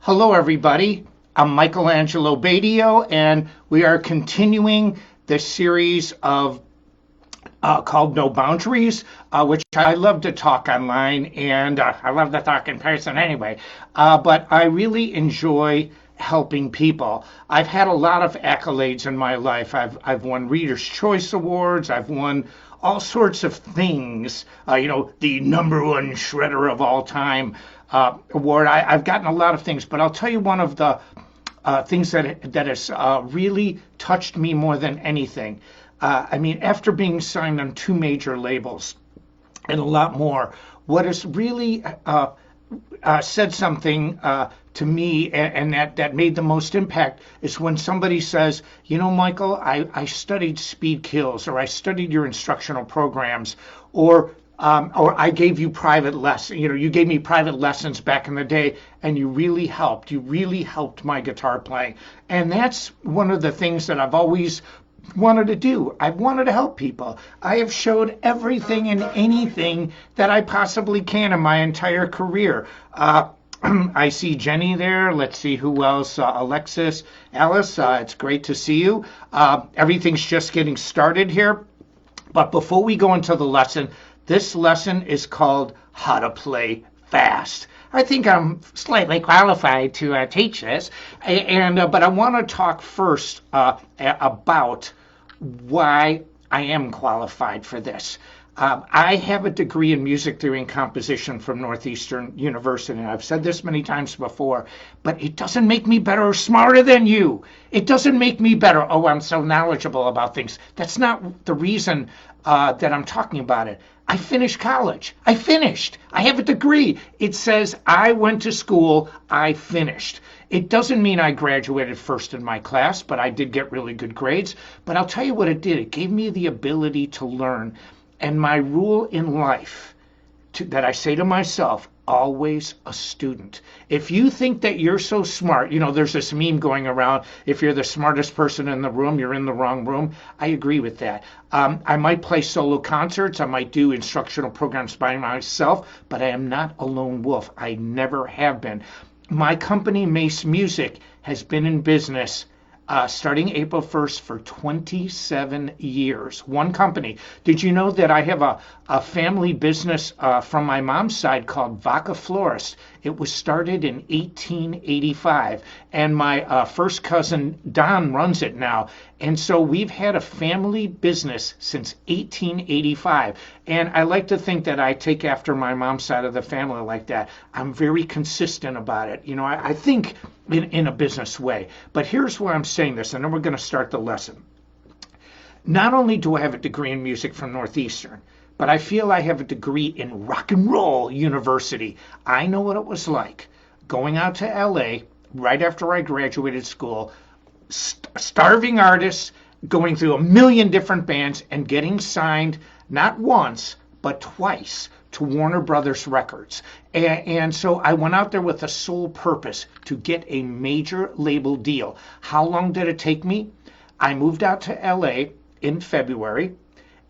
Hello, everybody. I'm Angelo Batio, and we are continuing the series of called No Boundaries, which I love to talk online, and I love to talk in person anyway. But I really enjoy helping people. I've had a lot of accolades in my life. I've won Reader's Choice Awards. I've won all sorts of things. The number one shredder of all time award. I've gotten a lot of things, but I'll tell you one of the things that has really touched me more than anything. After being signed on two major labels and a lot more, what has really said something to me and that made the most impact is when somebody says, Michael, I studied speed kills, or I studied your instructional programs, or I gave you private lessons. You gave me private lessons back in the day, and you really helped. You really helped my guitar playing. And that's one of the things that I've always wanted to do. I've wanted to help people. I have showed everything and anything that I possibly can in my entire career. I see Jenny there. Let's see who else. Alexis, Alice, it's great to see you. Everything's just getting started here. But before we go into the lesson, this lesson is called How to Play Fast. I think I'm slightly qualified to teach this, but I want to talk first about why I am qualified for this. I have a degree in music theory and composition from Northeastern University, and I've said this many times before, but it doesn't make me better or smarter than you. It doesn't make me better. Oh, I'm so knowledgeable about things. That's not the reason that I'm talking about it. I finished college. I finished. I have a degree. It says I went to school. I finished. It doesn't mean I graduated first in my class, but I did get really good grades. But I'll tell you what it did. It gave me the ability to learn. And my rule in life that I say to myself, always a student. If you think that you're so smart, there's this meme going around, if you're the smartest person in the room, you're in the wrong room. I agree with that. I might play solo concerts. I might do instructional programs by myself, but I am not a lone wolf. I never have been. My company, Mace Music, has been in business starting April 1st for 27 years. One company. Did you know that I have a family business from my mom's side called Vaca Florist? It was started in 1885, and my first cousin Don runs it now. And so we've had a family business since 1885. And I like to think that I take after my mom's side of the family like that. I'm very consistent about it. I think in a business way. But here's why I'm saying this, and then we're going to start the lesson. Not only do I have a degree in music from Northeastern, but I feel I have a degree in rock and roll university. I know what it was like going out to LA right after I graduated school, starving artists, going through a million different bands and getting signed not once, but twice to Warner Brothers Records. And so I went out there with the sole purpose to get a major label deal. How long did it take me? I moved out to LA in February,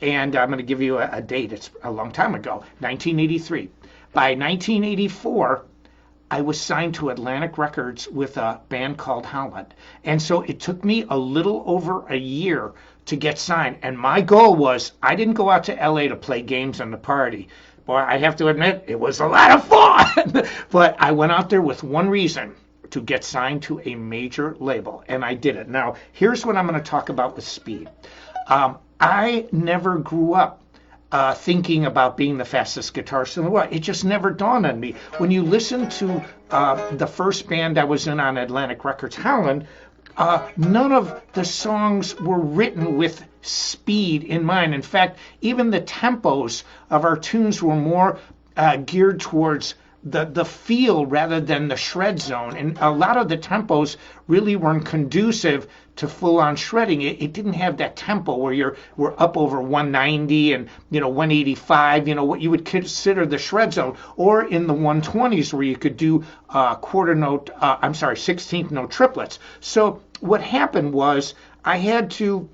and I'm going to give you a date. It's a long time ago, 1983. By 1984, I was signed to Atlantic Records with a band called Holland. And so it took me a little over a year to get signed. And my goal was, I didn't go out to LA to play games and to party. Boy, I have to admit, it was a lot of fun. But I went out there with one reason, to get signed to a major label. And I did it. Now, here's what I'm going to talk about with speed. I never grew up thinking about being the fastest guitarist in the world. It just never dawned on me. When you listen to the first band I was in on Atlantic Records, Holland, none of the songs were written with speed in mind. In fact, even the tempos of our tunes were more geared towards the feel rather than the shred zone. And a lot of the tempos really weren't conducive to full-on shredding. It didn't have that tempo where we're up over 190 and 185, what you would consider the shred zone, or in the 120s where you could do quarter note, 16th note triplets. So what happened was I had to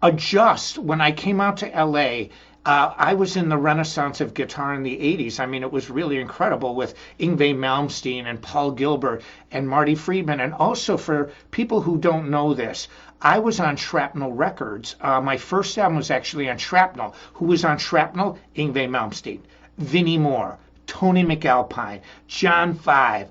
adjust when I came out to LA. I was in the renaissance of guitar in the 80s. I mean, it was really incredible with Yngwie Malmsteen and Paul Gilbert and Marty Friedman. And also, for people who don't know this, I was on Shrapnel Records. My first album was actually on Shrapnel. Who was on Shrapnel? Yngwie Malmsteen, Vinnie Moore, Tony McAlpine, John Five,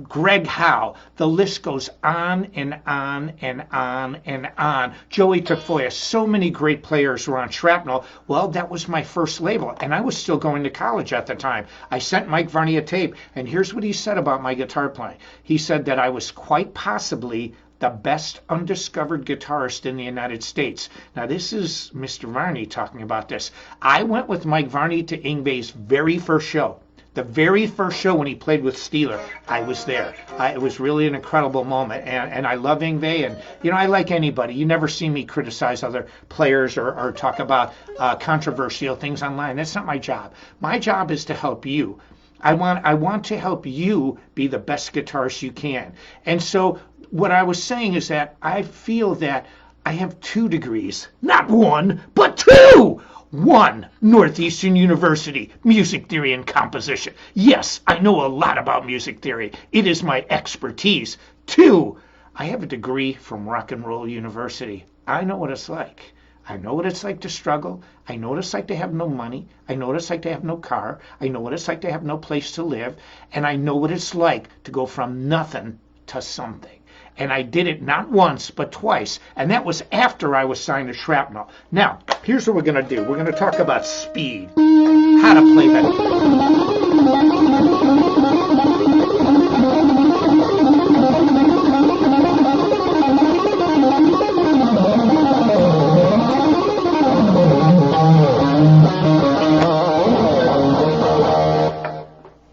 Greg Howe. The list goes on and on and on and on. Joey Tafoya. So many great players were on Shrapnel. Well, that was my first label, and I was still going to college at the time. I sent Mike Varney a tape, and here's what he said about my guitar playing. He said that I was quite possibly the best undiscovered guitarist in the United States. Now, this is Mr. Varney talking about this. I went with Mike Varney to Yngwie's very first show. The very first show when he played with Steeler, I was there. It was really an incredible moment, and I love Yngwie, and I like anybody. You never see me criticize other players or talk about controversial things online. That's not my job. My job is to help you. I want to help you be the best guitarist you can. And so what I was saying is that I feel that I have 2 degrees, not 1, but 2. 1, Northeastern University, music theory and composition. Yes, I know a lot about music theory. It is my expertise. 2, I have a degree from Rock and Roll University. I know what it's like. I know what it's like to struggle. I know what it's like to have no money. I know what it's like to have no car. I know what it's like to have no place to live. And I know what it's like to go from nothing to something. And I did it not once, but twice. And that was after I was signed to Shrapnel. Now, here's what we're going to do. We're going to talk about speed. How to play better.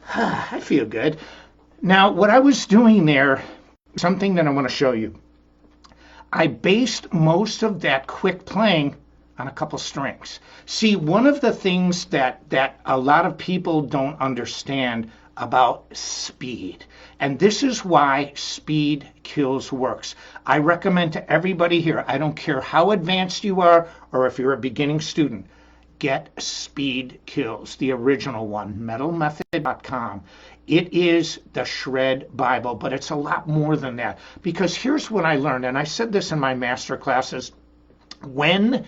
I feel good. Now, what I was doing there, something that I want to show you. I based most of that quick playing on a couple strings. See, one of the things that a lot of people don't understand about speed, and this is why Speed Kills works. I recommend to everybody here, I don't care how advanced you are or if you're a beginning student, get Speed Kills, the original one, metalmethod.com. It is the shred Bible, but it's a lot more than that. Because here's what I learned, and I said this in my master classes. When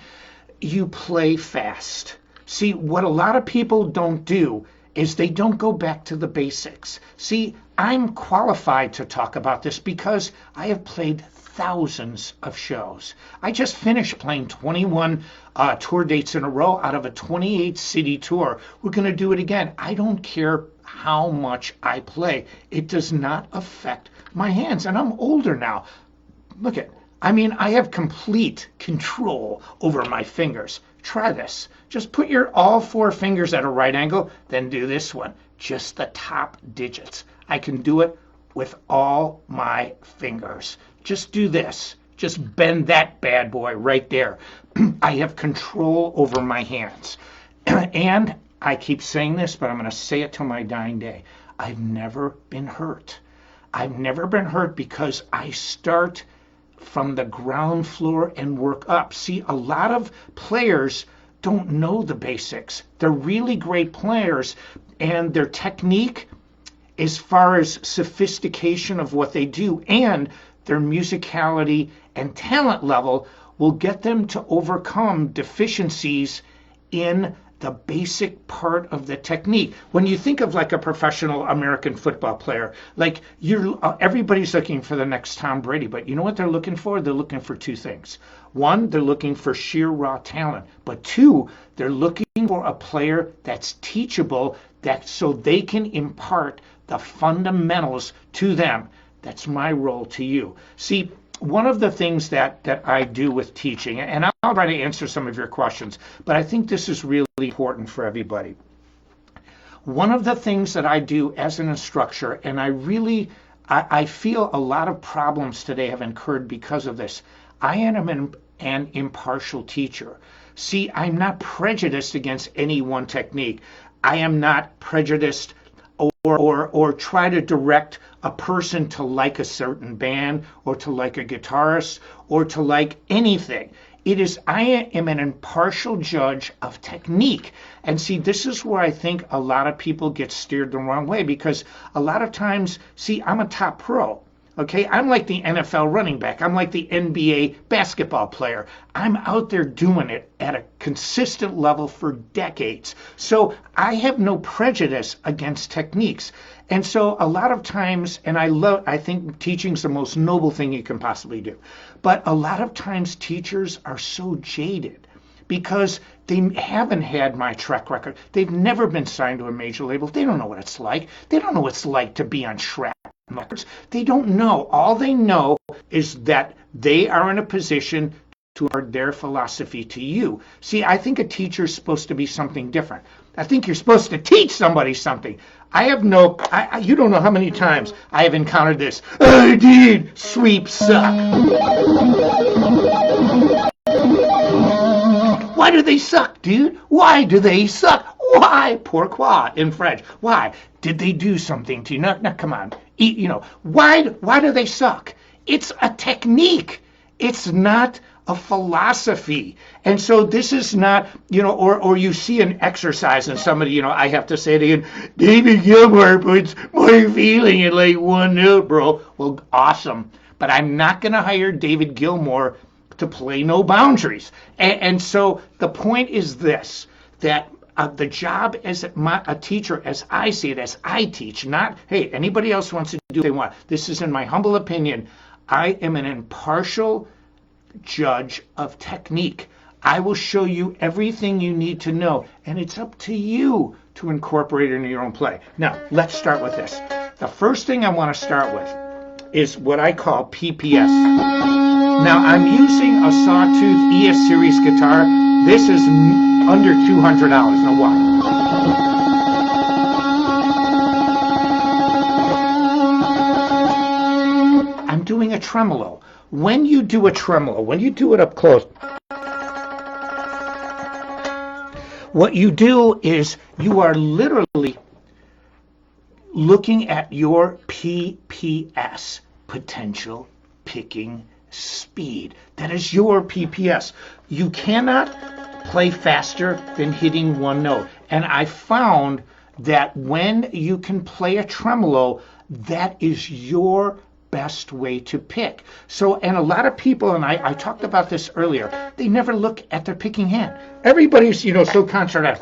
you play fast, see, what a lot of people don't do is they don't go back to the basics. See, I'm qualified to talk about this because I have played thousands of shows. I just finished playing 21 tour dates in a row out of a 28 city tour. We're going to do it again. I don't care how much I play. It does not affect my hands. And I'm older now. Look at, I have complete control over my fingers. Try this. Just put your all 4 fingers at a right angle, then do this one. Just the top digits. I can do it with all my fingers. Just do this. Just bend that bad boy right there. I have control over my hands. And I keep saying this, but I'm going to say it till my dying day. I've never been hurt. I've never been hurt because I start from the ground floor and work up. See, a lot of players don't know the basics. They're really great players, and their technique, as far as sophistication of what they do, and their musicality and talent level will get them to overcome deficiencies in the basic part of the technique. When you think of like a professional American football player, like everybody's looking for the next Tom Brady, but you know what they're looking for? They're looking for 2 things. 1, they're looking for sheer raw talent, but 2, they're looking for a player that's teachable, that so they can impart the fundamentals to them. That's my role to you. See, one of the things that I do with teaching, and I'll try to answer some of your questions, but I think this is really important for everybody. One of the things that I do as an instructor, and I feel a lot of problems today have occurred because of this. I am an impartial teacher. See, I'm not prejudiced against any one technique. I am not prejudiced or try to direct a person to like a certain band or to like a guitarist or to like anything. I am an impartial judge of technique. And see, this is where I think a lot of people get steered the wrong way, because a lot of times, see, I'm a top pro. Okay, I'm like the NFL running back. I'm like the NBA basketball player. I'm out there doing it at a consistent level for decades. So I have no prejudice against techniques. And so a lot of times, and I think teaching's the most noble thing you can possibly do. But a lot of times teachers are so jaded because they haven't had my track record. They've never been signed to a major label. They don't know what it's like. They don't know what it's like to be on track records. They don't know. All they know is that they are in a position to impart their philosophy to you. See, I think a teacher is supposed to be something different. I think you're supposed to teach somebody something. You don't know how many times I have encountered this. I did sweep suck. Why do they suck, dude? Why do they suck? Why? Pourquoi in French. Why? Did they do something to you? No, come on. Why do they suck? It's a technique. It's not a philosophy. And so this is not, or you see an exercise and somebody, I have to say to you, David Gilmour puts more feeling in like one note, bro. Well, awesome. But I'm not going to hire David Gilmour to play No Boundaries. And so the point is this, that the job as a teacher, as I see it, as I teach, not, hey, anybody else wants to do what they want. This is in my humble opinion. I am an impartial judge of technique. I will show you everything you need to know, and it's up to you to incorporate it into your own play. Now, let's start with this. The first thing I want to start with is what I call PPS. Now, I'm using a Sawtooth ES Series guitar. This is under $200. Now, why? I'm doing a tremolo. When you do a tremolo, when you do it up close, what you do is you are literally looking at your PPS, potential picking speed. That is your PPS. You cannot play faster than hitting one note. And I found that when you can play a tremolo, that is your best way to pick. So, and a lot of people, and I talked about this earlier, they never look at their picking hand. Everybody's, so concentrated.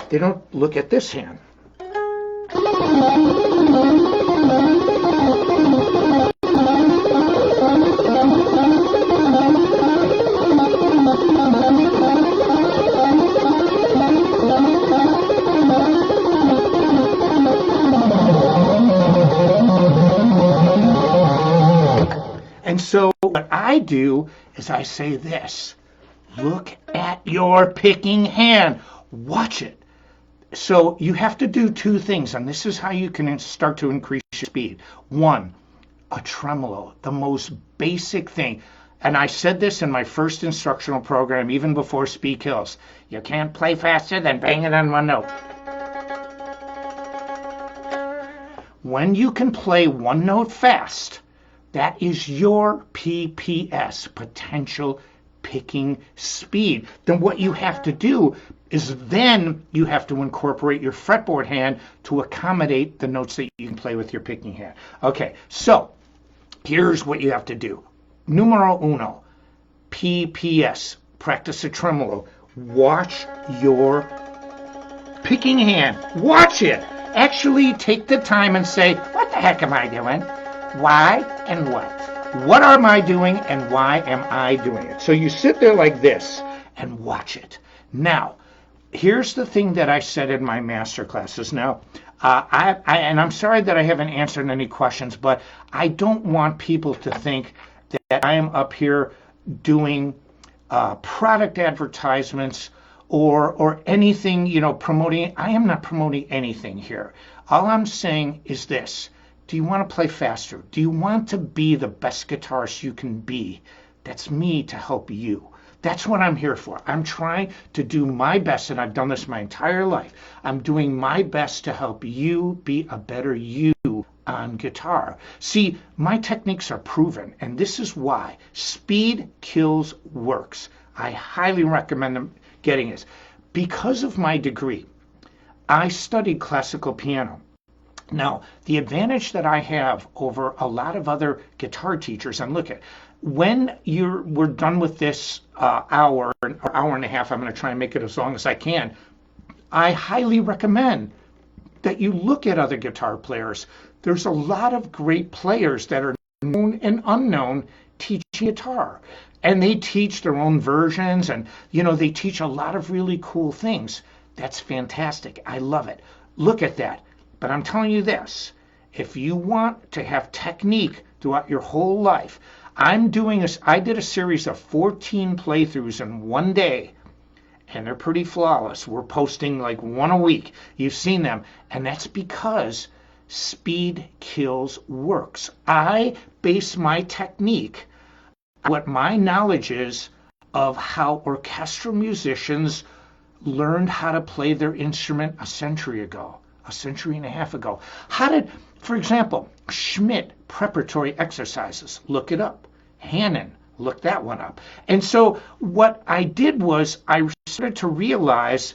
They don't look at this hand. And so what I do is I say this, look at your picking hand, watch it. So you have to do two things, and this is how you can start to increase your speed. One, a tremolo, the most basic thing. And I said this in my first instructional program, even before Speak Hills. You can't play faster than banging on one note. When you can play one note fast, that is your PPS, potential picking speed. Then what you have to do is then you have to incorporate your fretboard hand to accommodate the notes that you can play with your picking hand. Okay, so here's what you have to do. Numero uno, PPS, practice a tremolo. Watch your picking hand. Watch it. Actually take the time and say, what the heck am I doing? Why and what? What am I doing and why am I doing it? So you sit there like this and watch it. Now, here's the thing that I said in my master classes. Now, and I'm sorry that I haven't answered any questions, but I don't want people to think that I am up here doing product advertisements or anything, promoting. I am not promoting anything here. All I'm saying is this. Do you want to play faster? Do you want to be the best guitarist you can be? That's me to help you. That's what I'm here for. I'm trying to do my best, and I've done this my entire life. I'm doing my best to help you be a better you on guitar. See, my techniques are proven, and this is why. Speed kills works. I highly recommend them getting this. Because of my degree, I studied classical piano. Now, the advantage that I have over a lot of other guitar teachers, and look at, when we're done with this hour or hour and a half, I'm going to try and make it as long as I can. I highly recommend that you look at other guitar players. There's a lot of great players that are known and unknown teaching guitar. And they teach their own versions, and they teach a lot of really cool things. That's fantastic. I love it. Look at that. But I'm telling you this, if you want to have technique throughout your whole life, I did a series of 14 playthroughs in one day, and they're pretty flawless. We're posting like one a week. You've seen them, and that's because speed kills works. I base my technique on what my knowledge is of how orchestral musicians learned how to play their instrument a century and a half ago. How did, for example, Schmidt preparatory exercises? Look it up. Hannon, look that one up. And so what I did was I started to realize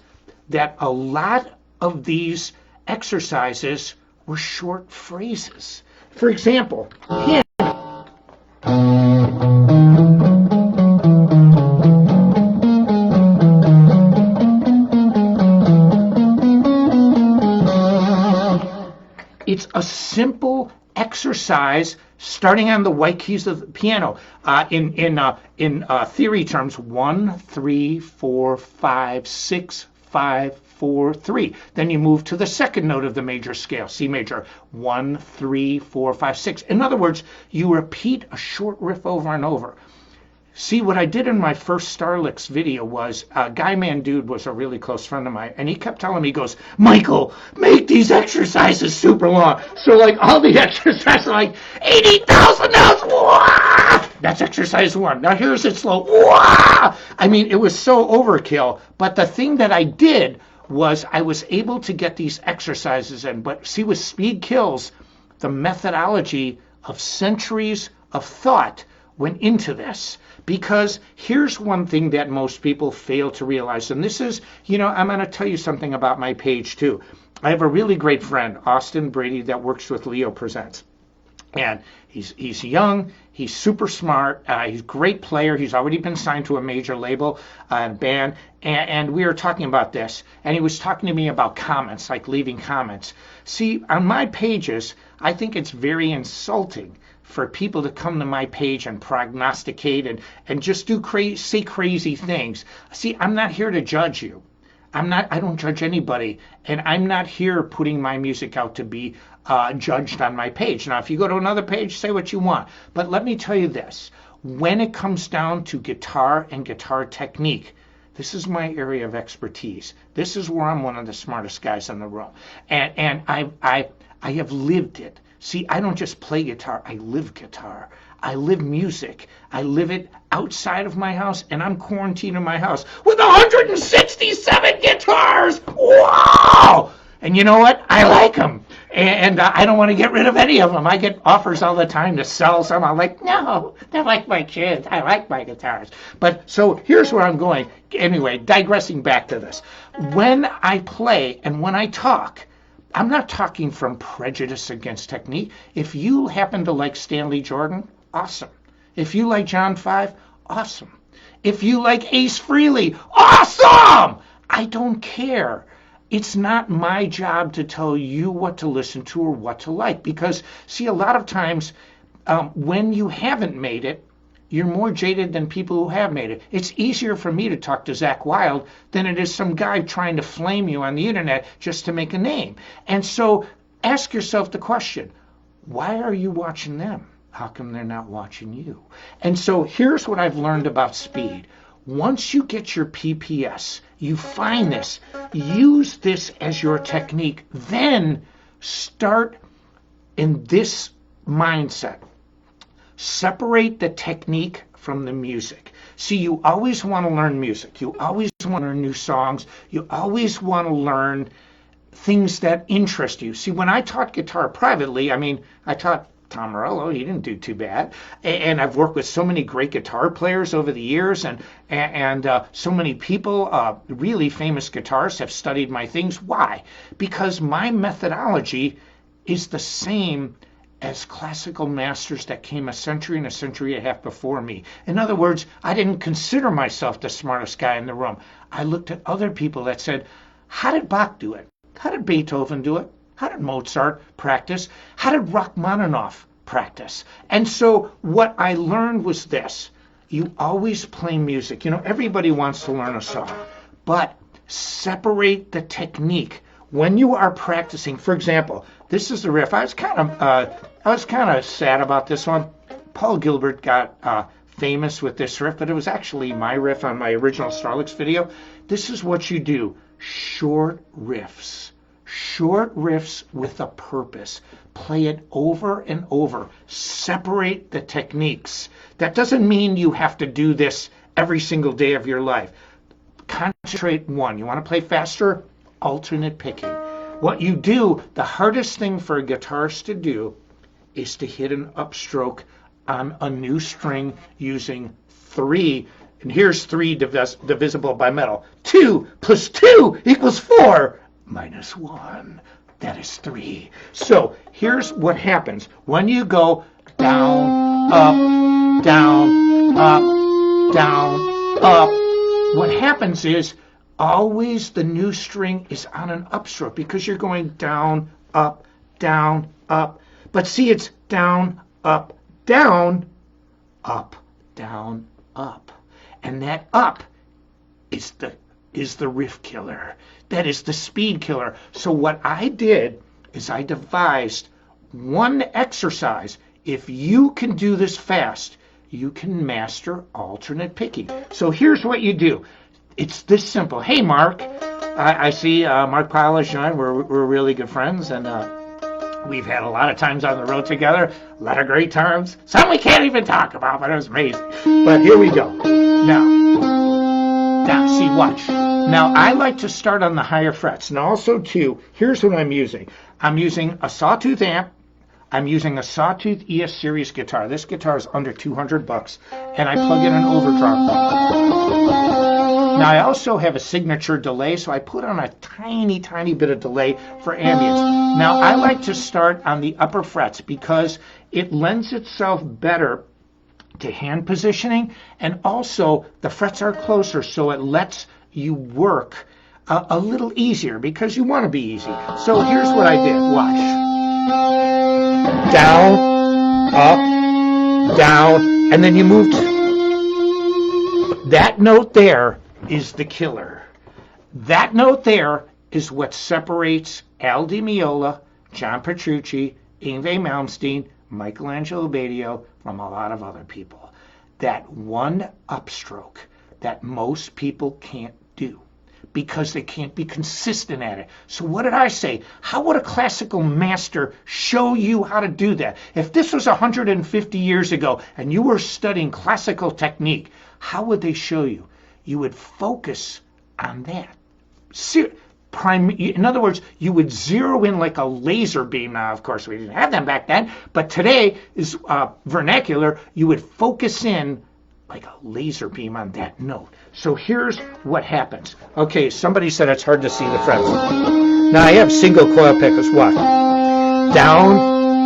that a lot of these exercises were short phrases. For example, hymn. It's a simple exercise starting on the white keys of the piano. In theory terms, 1, 3, 4, 5, 6, 5, 4, 3. Then you move to the second note of the major scale, C major, 1, 3, 4, 5, 6. In other words, you repeat a short riff over and over. See, what I did in my first Starlicks video was, Guy Man Dude was a really close friend of mine, and he kept telling me, he goes, Michael, make these exercises super long. So like all the exercises are like 80,000 notes. Wah! That's exercise 1. Now here's it slow. Wah! I mean, it was so overkill. But the thing that I did was I was able to get these exercises in. But see, with speed kills, the methodology of centuries of thought went into this. Because here's one thing that most people fail to realize, and this is, I'm going to tell you something about my page too. I have a really great friend, Austin Brady, that works with Leo Presents. And he's young, he's super smart, he's a great player, he's already been signed to a major label and band, and we were talking about this, and he was talking to me about comments, like leaving comments. See, on my pages, I think it's very insulting for people to come to my page and prognosticate and just say crazy things. See, I'm not here to judge you. I don't judge anybody, and I'm not here putting my music out to be judged on my page. Now, if you go to another page, say what you want. But let me tell you this. When it comes down to guitar and guitar technique, this is my area of expertise. This is where I'm one of the smartest guys in the room. And I have lived it. See, I don't just play guitar, I live guitar. I live music. I live it outside of my house, and I'm quarantined in my house with 167 guitars! Wow! And you know what? I like them. And I don't want to get rid of any of them. I get offers all the time to sell some. I'm like, no, they're like my kids. I like my guitars. But so here's where I'm going. Anyway, digressing back to this. When I play and when I talk, I'm not talking from prejudice against technique. If you happen to like Stanley Jordan, awesome. If you like John 5, awesome. If you like Ace Frehley, awesome! I don't care. It's not my job to tell you what to listen to or what to like. Because, see, a lot of times when you haven't made it, you're more jaded than people who have made it. It's easier for me to talk to Zach Wilde than it is some guy trying to flame you on the internet just to make a name. And so ask yourself the question, why are you watching them? How come they're not watching you? And so here's what I've learned about speed. Once you get your PPS, you find this, use this as your technique, then start in this mindset. Separate the technique from the music. See, you always want to learn music. You always want to learn new songs. You always want to learn things that interest you. See, when I taught guitar privately, I mean, I taught Tom Morello, he didn't do too bad. And I've worked with so many great guitar players over the years, and so many people, really famous guitarists, have studied my things. Why? Because my methodology is the same as classical masters that came a century and a half before me. In other words, I didn't consider myself the smartest guy in the room. I looked at other people that said, how did Bach do it? How did Beethoven do it? How did Mozart practice? How did Rachmaninoff practice? And so what I learned was this. You always play music. You know, everybody wants to learn a song, but separate the technique. When you are practicing, for example, this is the riff. I was kind of sad about this one. Paul Gilbert got famous with this riff, but it was actually my riff on my original Starlix video. This is what you do. Short riffs. Short riffs with a purpose. Play it over and over. Separate the techniques. That doesn't mean you have to do this every single day of your life. Concentrate one. You want to play faster? Alternate picking. What you do, the hardest thing for a guitarist to do is to hit an upstroke on a new string using 3. And here's 3 divisible by metal. 2 plus 2 equals 4 minus 1. That is 3. So here's what happens. When you go down, up, down, up, down, up, what happens is always the new string is on an upstroke because you're going down, up, down, up. But see, it's down, up, down, up, down, up. And that up is the riff killer. That is the speed killer. So what I did is I devised one exercise. If you can do this fast, you can master alternate picking. So here's what you do. It's this simple. Hey, Mark. I see Mark Polish and I, we're really good friends, and we've had a lot of times on the road together, a lot of great times. Some we can't even talk about, but it was amazing. But here we go. Now, see, watch. Now, I like to start on the higher frets. And also, too, here's what I'm using. I'm using a Sawtooth amp. I'm using a Sawtooth ES Series guitar. This guitar is under $200, and I plug in an overdrive. Now, I also have a signature delay, so I put on a tiny, tiny bit of delay for ambience. Now, I like to start on the upper frets because it lends itself better to hand positioning, and also the frets are closer, so it lets you work a little easier because you want to be easy. So here's what I did. Watch. Down, up, down, and then you move to that note there is the killer. That note there is what separates Al Di Meola, John Petrucci, Yngwie Malmsteen, Michelangelo Batio from a lot of other people. That one upstroke that most people can't do because they can't be consistent at it. So what did I say? How would a classical master show you how to do that? If this was 150 years ago and you were studying classical technique, how would they show you? You would focus on that. In other words, you would zero in like a laser beam. Now, of course, we didn't have them back then, but today is vernacular. You would focus in like a laser beam on that note. So here's what happens. Okay, somebody said it's hard to see the frets. Now, I have single coil pickers. Watch. Down,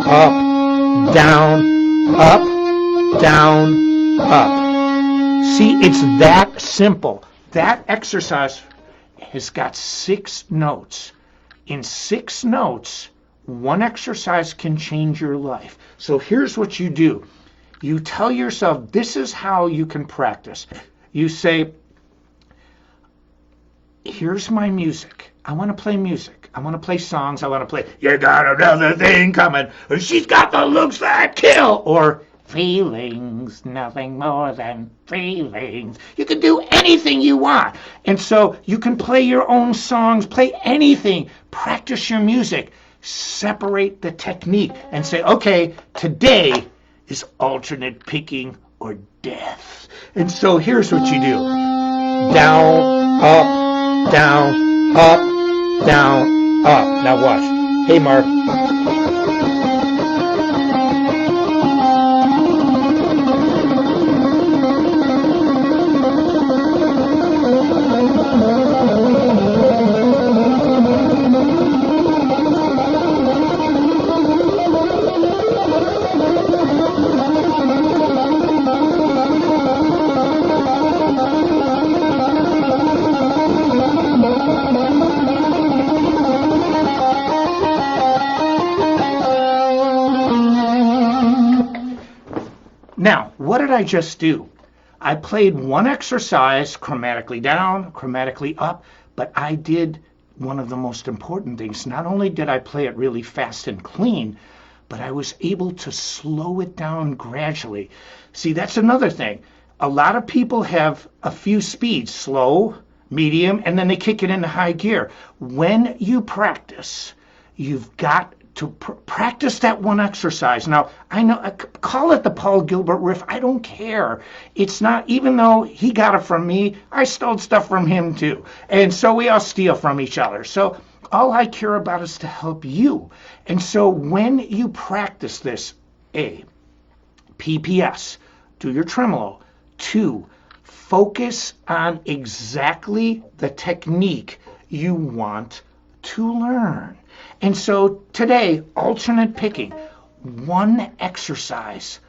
up, down, up, down, up. See, it's that simple. That exercise has got 6 notes. In 6 notes, one exercise can change your life. So here's what you do. You tell yourself, this is how you can practice. You say, here's my music. I want to play music. I want to play songs. I want to play, you got another thing coming, or she's got the looks that kill, or feelings, nothing more than feelings. You can do anything you want. And so you can play your own songs, play anything, practice your music, separate the technique, and say, okay, today is alternate picking or death. And so here's what you do. Down, up, down, up, down, Now watch. Hey, Mark. Now, what did I just do? I played one exercise chromatically down, chromatically up, but I did one of the most important things. Not only did I play it really fast and clean, but I was able to slow it down gradually. See, that's another thing. A lot of people have a few speeds, slow, medium, and then they kick it into high gear. When you practice, you've got to practice that one exercise. Now, I know, call it the Paul Gilbert riff. I don't care. It's not, even though he got it from me, I stole stuff from him too. And so we all steal from each other. So all I care about is to help you. And so when you practice this, A, PPS, do your tremolo. 2, focus on exactly the technique you want to learn. And so today, alternate picking, one exercise,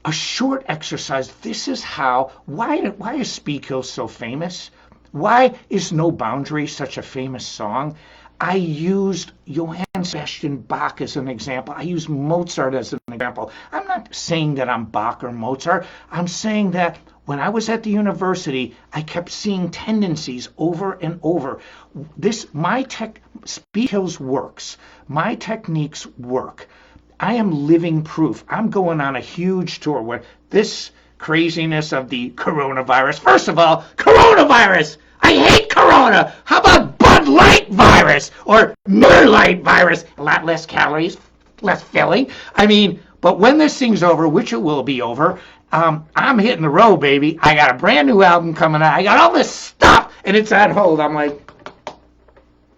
a short exercise. This is how, why is Speed Kills so famous? Why is No Boundary such a famous song? I used Johann Sebastian Bach as an example. I used Mozart as an example. I'm not saying that I'm Bach or Mozart. I'm saying that when I was at the university, I kept seeing tendencies over and over. Speed Kills works. My techniques work. I am living proof. I'm going on a huge tour with this craziness of the coronavirus. First of all, coronavirus! I hate Corona! How about Bud Light virus or Miller Lite virus? A lot less calories, less filling. I mean, but when this thing's over, which it will be over, I'm hitting the road, baby. I got a brand new album coming out. I got all this stuff, and it's on hold. I'm like,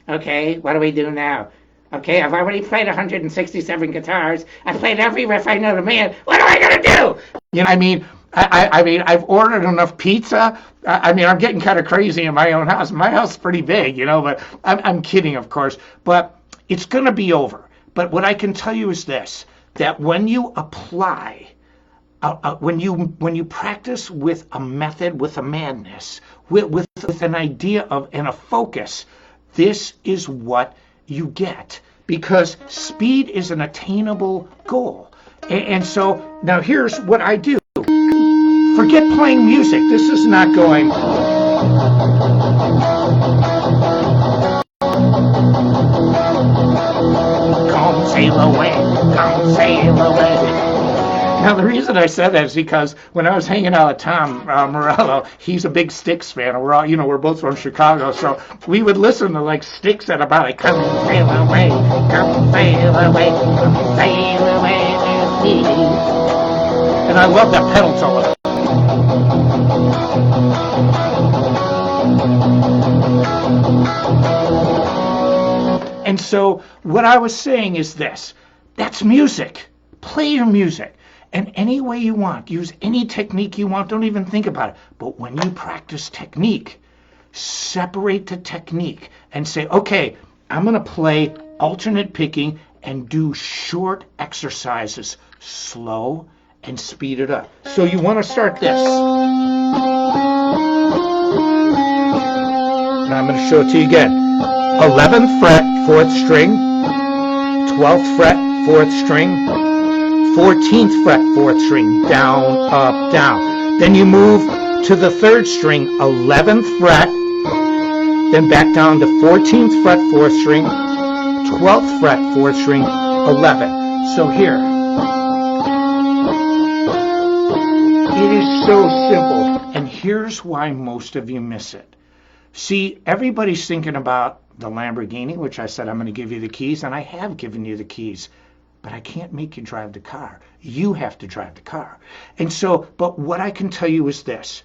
okay, what do we do now? Okay, I've already played 167 guitars. I've played every riff I know to man. What am I gonna do? You know, I mean, I've ordered enough pizza. I'm getting kind of crazy in my own house. My house is pretty big, but I'm kidding, of course. But it's gonna be over. But what I can tell you is this: that when you apply, when you practice with a method, with a madness, with an idea of and a focus, this is what you get, because speed is an attainable goal. And so now here's what I do. Forget playing music. This is not going. Come sail away, come sail away. Now, the reason I said that is because when I was hanging out with Tom Morello, he's a big Styx fan. And we're both from Chicago, so we would listen to Styx at about come sail away, come sail away, come sail away with me. And I love that pedal solo. And so what I was saying is this: that's music. Play your music. And any way you want, use any technique you want, don't even think about it. But when you practice technique, separate the technique and say, okay, I'm going to play alternate picking and do short exercises, slow and speed it up. So you want to start this. And I'm going to show it to you again. 11th fret, 4th string, 12th fret, 4th string, 14th fret, 4th string, down, up, down. Then you move to the 3rd string, 11th fret, then back down to 14th fret, 4th string, 12th fret, 4th string, 11. So here. It is so simple. And here's why most of you miss it. See, everybody's thinking about the Lamborghini, which I said I'm going to give you the keys, and I have given you the keys. But I can't make you drive the car. You have to drive the car. And so, but what I can tell you is this: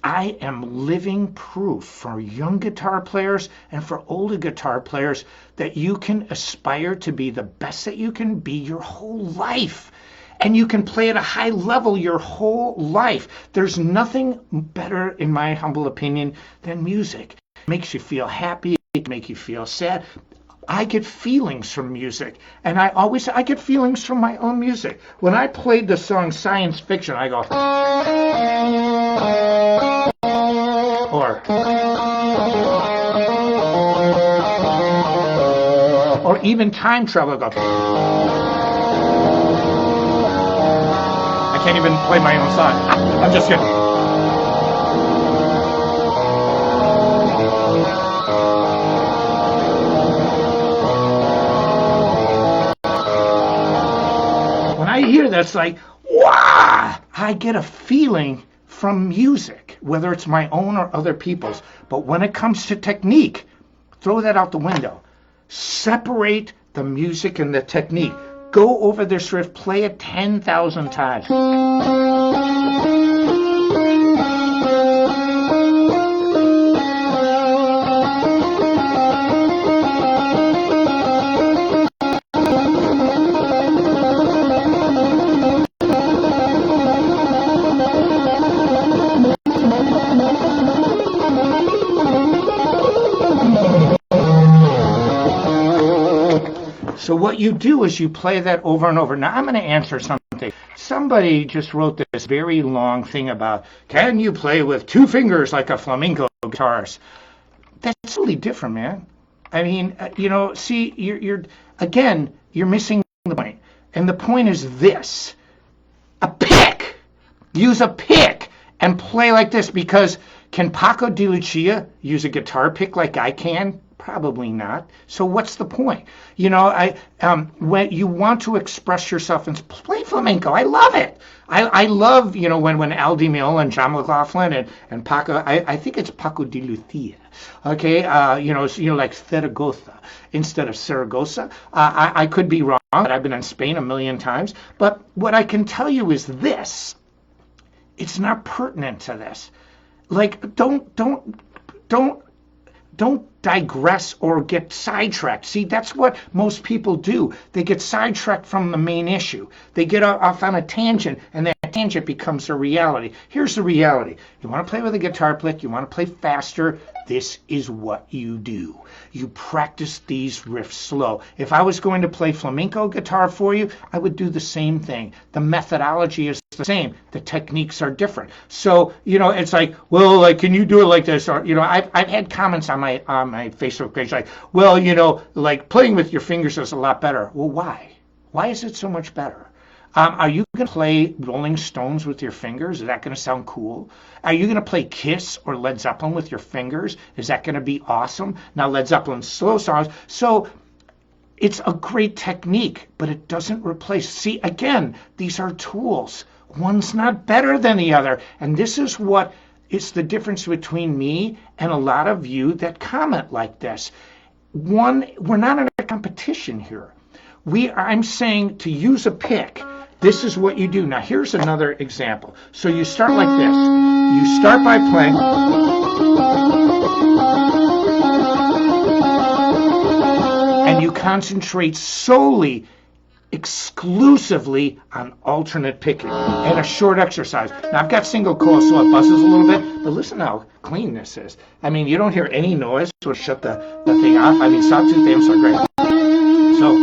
I am living proof for young guitar players and for older guitar players that you can aspire to be the best that you can be your whole life. And you can play at a high level your whole life. There's nothing better, in my humble opinion, than music. It makes you feel happy, it makes you feel sad. I get feelings from music, and I get feelings from my own music. When I played the song Science Fiction, I go, or even Time Travel, I go, I can't even play my own song. I'm just kidding. When I hear that's like, wow, I get a feeling from music, whether it's my own or other people's. But when it comes to technique, throw that out the window. Separate the music and the technique. Go over this riff, play it 10,000 times. So what you do is you play that over and over. Now I'm going to answer something. Somebody just wrote this very long thing about, can you play with two fingers like a flamenco guitarist? That's totally different, man. I mean, see, you're missing the point. And the point is this. A pick. Use a pick and play like this, because can Paco de Lucia use a guitar pick like I can? Probably not. So what's the point? When you want to express yourself and play flamenco, I love it. I love, when Al Di Meola and John McLaughlin and Paco, I think it's Paco de Lucia, okay? Like Zaragoza instead of Saragossa. I could be wrong, but I've been in Spain a million times. But what I can tell you is this. It's not pertinent to this. Like, don't digress or get sidetracked. See, that's what most people do. They get sidetracked from the main issue. They get off on a tangent, and that tangent becomes a reality. Here's the reality. You want to play with a guitar pick, you want to play faster, this is what you do. You practice these riffs slow. If I was going to play flamenco guitar for you, I would do the same thing. The methodology is the same. The techniques are different. So, it's like, well, like, can you do it like this? Or, I've had comments on my Facebook page like, well, like playing with your fingers is a lot better. Well, why? Why is it so much better? Are you going to play Rolling Stones with your fingers? Is that going to sound cool? Are you going to play Kiss or Led Zeppelin with your fingers? Is that going to be awesome? Now, Led Zeppelin's slow songs. So it's a great technique, but it doesn't replace. See, again, these are tools. One's not better than the other. And this is what is the difference between me and a lot of you that comment like this. One, we're not in a competition here. I'm saying to use a pick. This is what you do. Now, here's another example. So you start like this. You start by playing. And you concentrate solely, exclusively on alternate picking and a short exercise. Now, I've got single coil, so it buzzes a little bit, but listen how clean this is. I mean, you don't hear any noise, so shut the thing off. I mean, Sawtooth amps are great. So.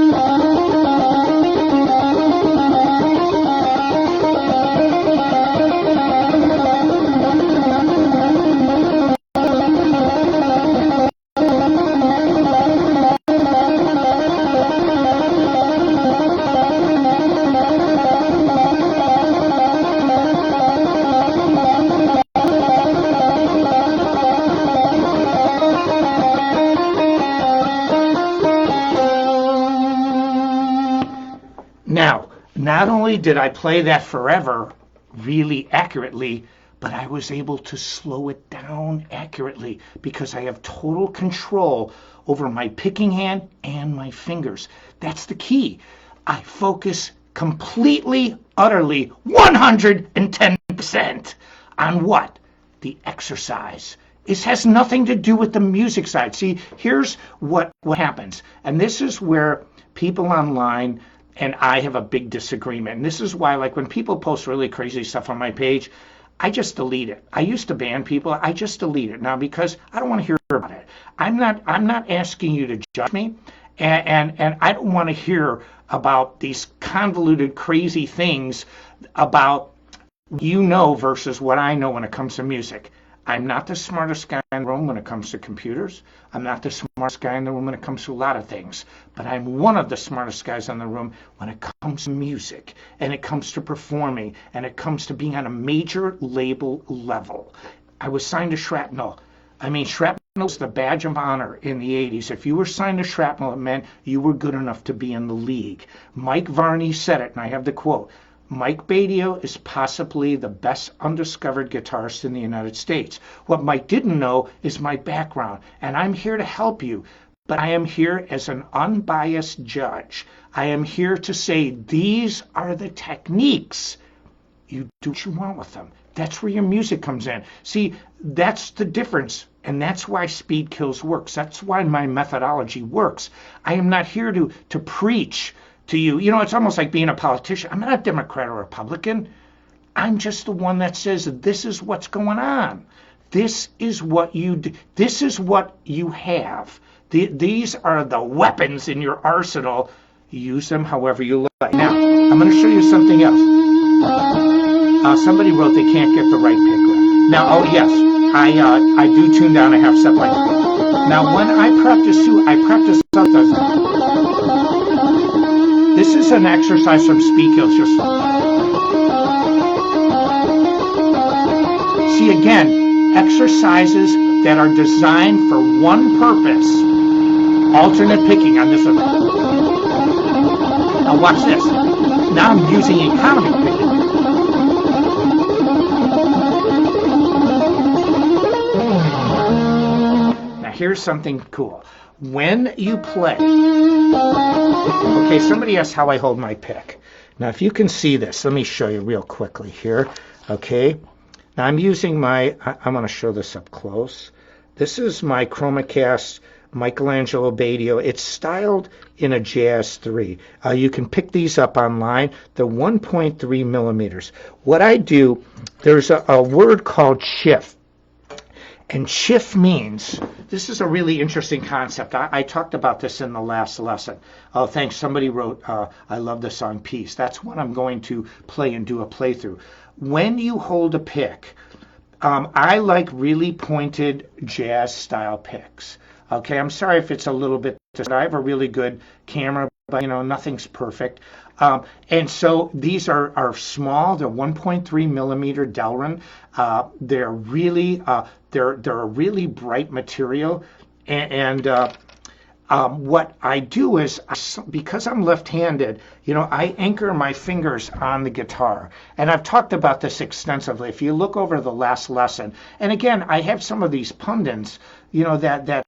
Now, not only did I play that forever really accurately, but I was able to slow it down accurately because I have total control over my picking hand and my fingers. That's the key. I focus completely, utterly, 110% on what? the exercise. It has nothing to do with the music side. See, here's what happens. And this is where people online and I have a big disagreement. And this is why, like, when people post really crazy stuff on my page, I just delete it. I used to ban people. I just delete it now because I don't want to hear about it. I'm not asking you to judge me, and I don't want to hear about these convoluted, crazy things about versus what I know when it comes to music. I'm not the smartest guy in the room when it comes to computers. I'm not the smartest guy in the room when it comes to a lot of things. But I'm one of the smartest guys in the room when it comes to music, and it comes to performing, and it comes to being on a major label level. I was signed to Shrapnel. I mean, Shrapnel was the badge of honor in the 80s. If you were signed to Shrapnel, it meant you were good enough to be in the league. Mike Varney said it, and I have the quote. Mike Batio is possibly the best undiscovered guitarist in the United States. What Mike didn't know is my background, and I'm here to help you, but I am here as an unbiased judge. I am here to say these are the techniques. You do what you want with them. That's where your music comes in. See, that's the difference, and that's why Speed Kills works. That's why my methodology works. I am not here to preach to you. You know, it's almost like being a politician. I'm not a Democrat or Republican. I'm just the one that says this is what's going on. This is what you do. This is what you have. These are the weapons in your arsenal. Use them however you like. Now, I'm going to show you something else. Somebody wrote they can't get the right pick right. Now, oh yes, I do tune down a half step like that. Now, when I practice too, I practice something. This is an exercise from Speed Kills. Just see again, exercises that are designed for one purpose. Alternate picking on this one. Now watch this. Now I'm using economy picking. Now here's something cool. When you play, okay, somebody asked how I hold my pick. Now, if you can see this, let me show you real quickly here, okay? Now, I'm using I'm going to show this up close. This is my ChromaCast Michelangelo Batio. It's styled in a Jazz 3. You can pick these up online. They're 1.3 millimeters. What I do, there's a word called shift. And shift means, this is a really interesting concept. I talked about this in the last lesson. Oh, thanks. Somebody wrote, I love the song Peace. That's what I'm going to play and do a playthrough. When you hold a pick, I like really pointed jazz style picks. Okay, I'm sorry if it's a little bit, I have a really good camera, but nothing's perfect. And so these are small. They're 1.3 millimeter Delrin. They're really they're a really bright material. And what I do is, because I'm left-handed, I anchor my fingers on the guitar. And I've talked about this extensively. If you look over the last lesson, and again, I have some of these pundits, that are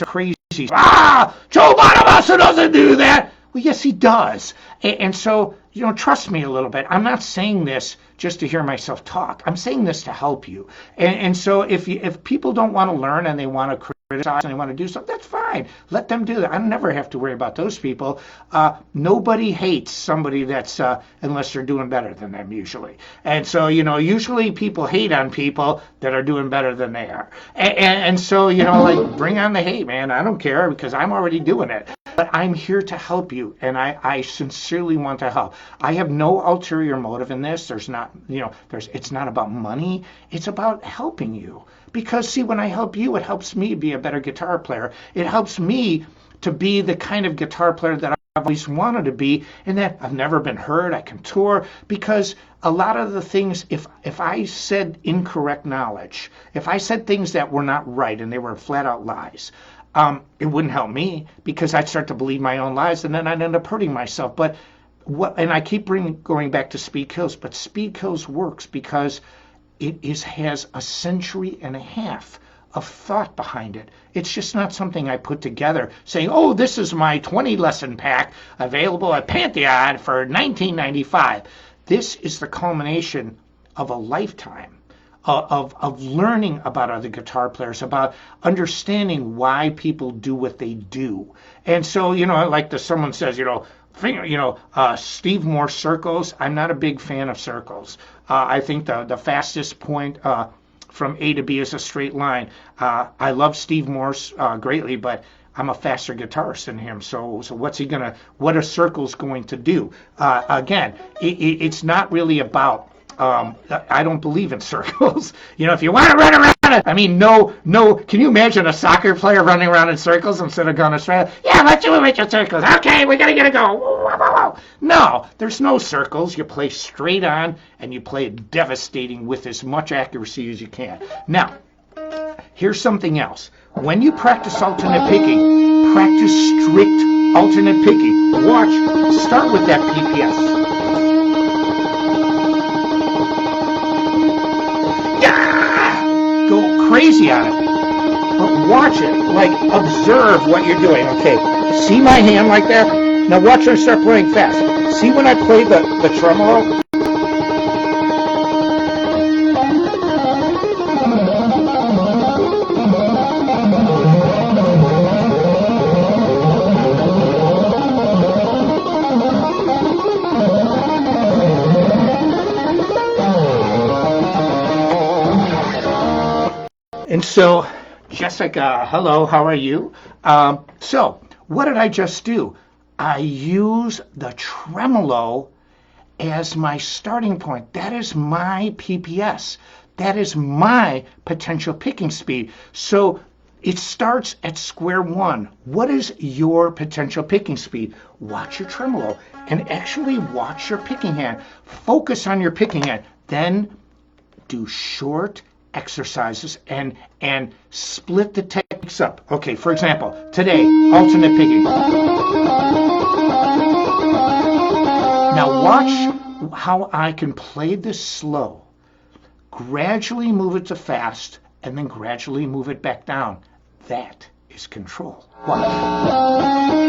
crazy. Joe Bonamassa doesn't do that. Well, yes, he does. And so, trust me a little bit. I'm not saying this just to hear myself talk. I'm saying this to help you. And so if people don't want to learn and they want to criticize and they want to do something, that's fine. Let them do that. I never have to worry about those people. Nobody hates somebody that's, unless they're doing better than them usually. And so, usually people hate on people that are doing better than they are. And so, like, bring on the hate, man. I don't care because I'm already doing it. But I'm here to help you, and I sincerely want to help. I have no ulterior motive in this. There's not, it's not about money. It's about helping you. Because, see, when I help you, it helps me be a better guitar player. It helps me to be the kind of guitar player that I've always wanted to be, and that I've never been heard. I can tour, because a lot of the things, if I said incorrect knowledge, if I said things that were not right and they were flat out lies, it wouldn't help me, because I'd start to believe my own lies, and then I'd end up hurting myself. But and I keep going back to Speed Kills, but Speed Kills works because it has a century and a half of thought behind it. It's just not something I put together saying, oh, this is my 20 lesson pack available at Pantheon for $19.95. This is the culmination of a lifetime of learning about other guitar players, about understanding why people do what they do. And so, like someone says, Steve Morse circles. I'm not a big fan of circles. I think the fastest point from A to B is a straight line. I love Steve Morse greatly, but I'm a faster guitarist than him. So what are circles going to do? Again, it's not really about. I don't believe in circles. If you want to run around, no. Can you imagine a soccer player running around in circles instead of going straight? Yeah, let's do it with your circles. Okay, we gotta get it going. No, there's no circles. You play straight on, and you play it devastating with as much accuracy as you can. Now, here's something else. When you practice alternate picking, practice strict alternate picking. Watch. Start with that PPS. Go crazy on it, but watch it, observe what you're doing. Okay, see my hand like that? Now watch her start playing fast. See when I play the tremolo? And so, Jessica, hello, how are you? So, what did I just do? I use the tremolo as my starting point. That is my PPS. That is my potential picking speed. So, it starts at square one. What is your potential picking speed? Watch your tremolo and actually watch your picking hand. Focus on your picking hand. Then do short exercises and split the techniques up. Okay, for example, today, alternate picking. Now watch how I can play this slow, gradually move it to fast, and then gradually move it back down. That is control. Watch.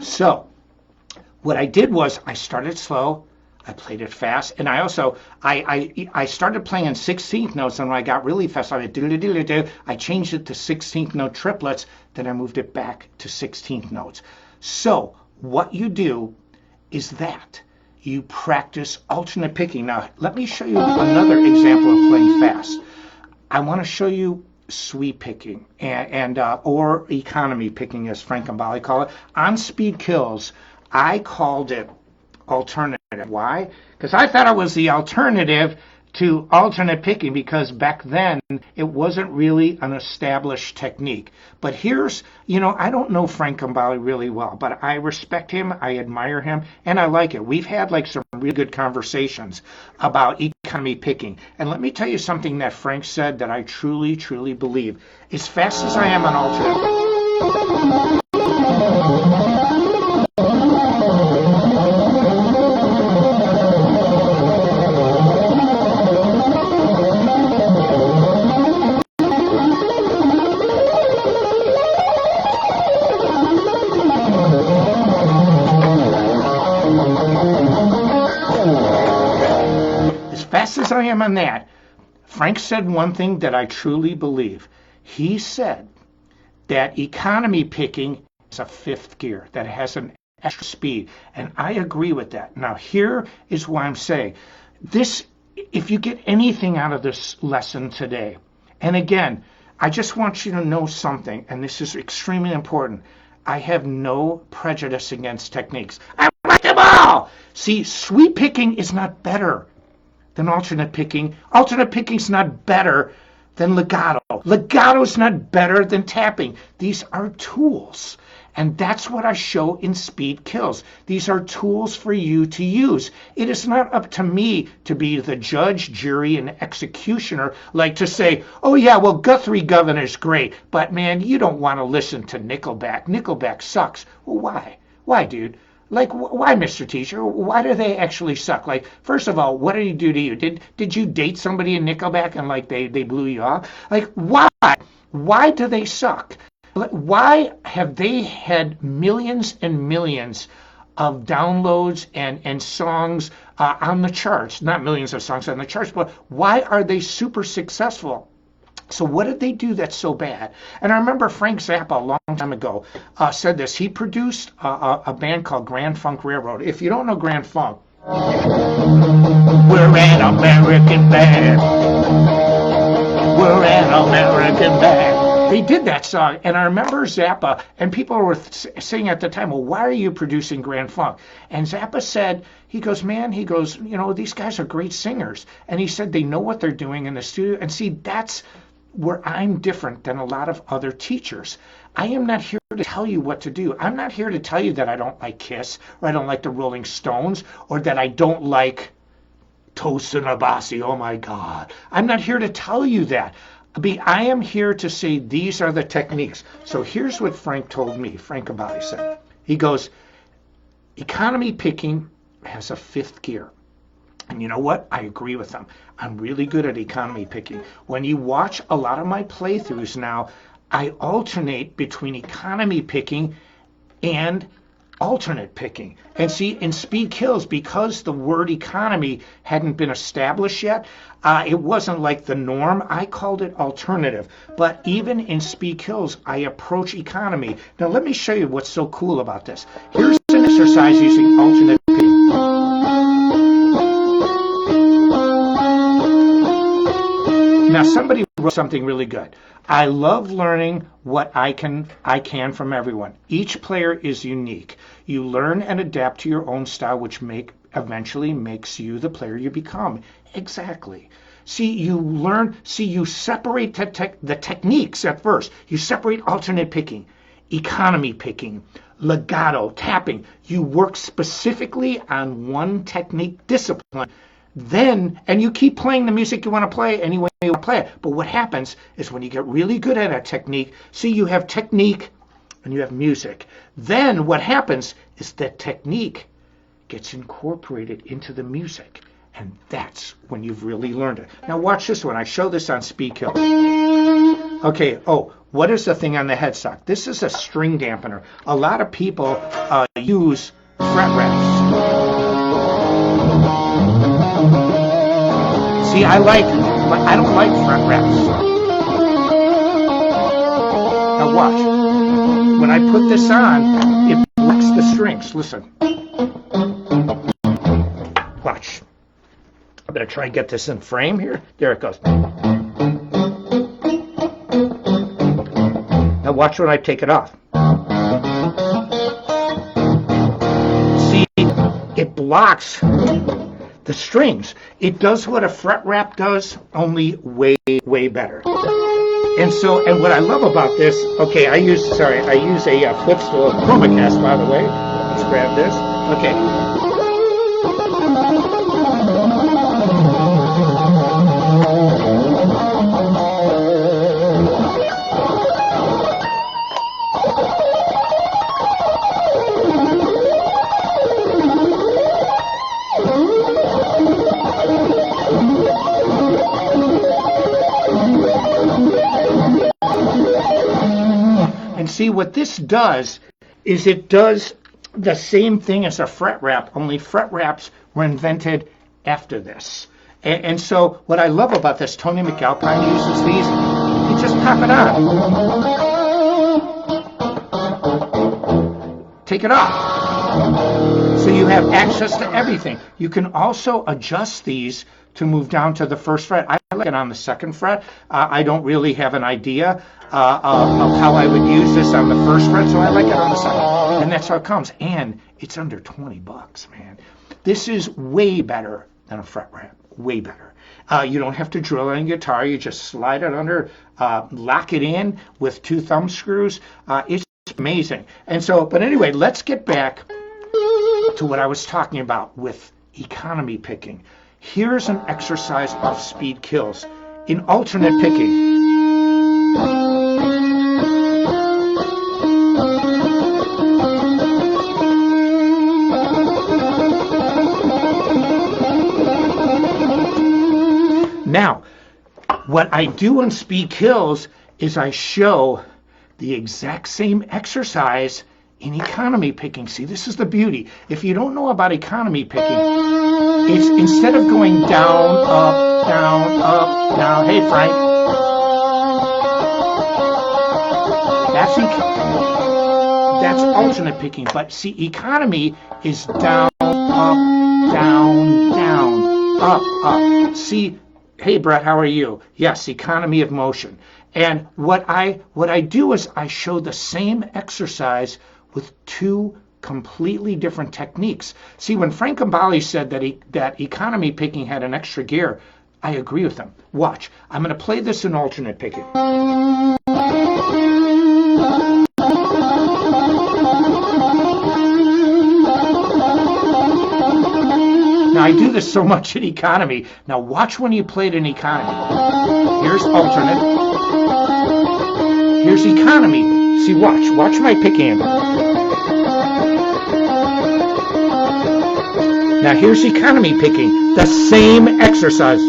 So what I did was I started slow, I played it fast, and I also I started playing in 16th notes, and when I got really fast, I changed it to 16th note triplets, then I moved it back to 16th notes. So what you do is that you practice alternate picking. Now let me show you another example of playing fast. I want to show you sweep picking and or economy picking, as Frank and Bali call it. On Speed Kills, I called it alternative. Why? Because I thought it was the alternative to alternate picking, because back then it wasn't really an established technique. But here's, I don't know Frank and Bali really well, but I respect him, I admire him, and I like it. We've had some really good conversations about economy picking. And let me tell you something that Frank said that I truly, truly believe. As fast as I am on alternate. Fast as I am on that, Frank said one thing that I truly believe. He said that economy picking is a fifth gear, that it has an extra speed, and I agree with that. Now here is why I'm saying this. If you get anything out of this lesson today, and again, I just want you to know something, and this is extremely important. I have no prejudice against techniques. I like them all. See, sweep picking is not better than alternate picking. Alternate picking's not better than legato. Legato's not better than tapping. These are tools. And that's what I show in Speed Kills. These are tools for you to use. It is not up to me to be the judge, jury, and executioner, like to say, oh yeah, well, Guthrie Governor's great, but man, you don't want to listen to Nickelback. Nickelback sucks. Well, why? Why, dude? Like, why, Mr. Teacher? Why do they actually suck? Like, first of all, what did he do to you? Did you date somebody in Nickelback and like they blew you off? Like, why? Why do they suck? Why have they had millions and millions of downloads and songs on the charts? Not millions of songs on the charts, but why are they super successful? So what did they do that's so bad? And I remember Frank Zappa a long time ago said this. He produced a band called Grand Funk Railroad. If you don't know Grand Funk, we're an American band. We're an American band. They did that song, and I remember Zappa, and people were saying at the time, well, why are you producing Grand Funk? And Zappa said, he goes, you know, these guys are great singers. And he said they know what they're doing in the studio. And see, that's where I'm different than a lot of other teachers. I am not here to tell you what to do. I'm not here to tell you that I don't like Kiss, or I don't like the Rolling Stones, or that I don't like Tosin Abasi. Oh my God. I'm not here to tell you that. I am here to say these are the techniques. So here's what Frank told me. Frank Abati said. He goes, economy picking has a fifth gear. And you know what? I agree with them. I'm really good at economy picking. When you watch a lot of my playthroughs now, I alternate between economy picking and alternate picking. And see, in Speed Kills, because the word economy hadn't been established yet, it wasn't like the norm. I called it alternative. But even in Speed Kills, I approach economy. Now let me show you what's so cool about this. Here's an exercise using alternate picking. Now somebody wrote something really good. I love learning what I can from everyone. Each player is unique. You learn and adapt to your own style, which eventually makes you the player you become. Exactly. See, you separate the techniques at first. You separate alternate picking, economy picking, legato, tapping. You work specifically on one technique discipline. Then, and you keep playing the music you want to play any way you want to play it. But what happens is when you get really good at a technique, see, you have technique and you have music. Then what happens is that technique gets incorporated into the music. And that's when you've really learned it. Now watch this one. I show this on Speed Kill. Okay, what is the thing on the headstock? This is a string dampener. A lot of people use fret wraps. See, I don't like fret wraps. Now watch. When I put this on, it breaks the strings. Listen. Watch. I'm going to try and get this in frame here. There it goes. Now watch when I take it off. See, it blocks the strings. It does what a fret wrap does, only way, way better. And what I love about this, okay, I use a flip stool, ChromaCast, by the way. Let's grab this. Okay. See, what this does is it does the same thing as a fret wrap, only fret wraps were invented after this. And so what I love about this, Tony McAlpine uses these, you just pop it on. Take it off. So you have access to everything. You can also adjust these to move down to the first fret. I like it on the second fret. I don't really have an idea of how I would use this on the first fret, so I like it on the second. And that's how it comes. And it's under $20, man. This is way better than a fret wrap. Way better. You don't have to drill on your guitar. You just slide it under, lock it in with 2 thumb screws. It's amazing. And so, but anyway, let's get back to what I was talking about with economy picking. Here's an exercise of speed kills in alternate picking. Now, what I do in speed kills is I show the exact same exercise in economy picking. See, this is the beauty. If you don't know about economy picking, it's instead of going down, up, down, up, down. Hey, Frank. That's alternate picking. But see, economy is down, up, down, down, up, up. See, hey, Brett, how are you? Yes, economy of motion. And what I do is I show the same exercise with two completely different techniques. See, when Frank Gambale said that economy picking had an extra gear, I agree with him. Watch. I'm going to play this in alternate picking. Now, I do this so much in economy. Now, watch when you play it in economy. Here's alternate. Here's economy. See, watch my pick hand. Now here's economy picking. The same exercise.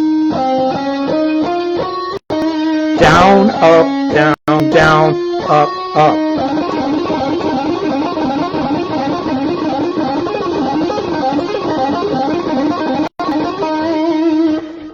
Down, up, down, down, up, up.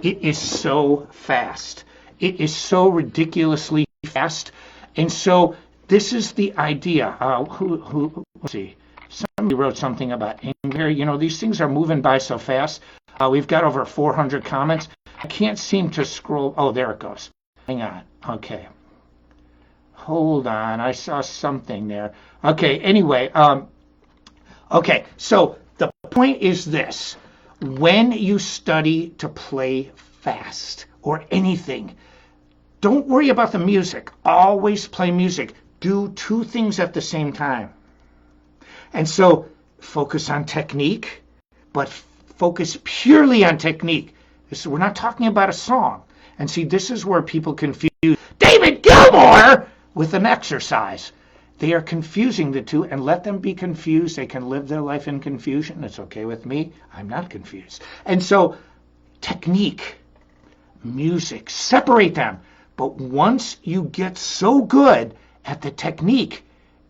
It is so fast. It is so ridiculously fast. And so this is the idea. Let's see. Somebody wrote something about Ingvar. You know, these things are moving by so fast. We've got over 400 comments. I can't seem to scroll. Oh, there it goes. Hang on. Okay. Hold on. I saw something there. Okay. Anyway. Okay. So the point is this. When you study to play fast or anything, don't worry about the music. Always play music. Do two things at the same time. And so focus on technique, but focus purely on technique. So we're not talking about a song. And see, this is where people confuse David Gilmour with an exercise. They are confusing the two, and let them be confused. They can live their life in confusion. It's okay with me. I'm not confused. And so technique, music, separate them. But once you get so good at the technique,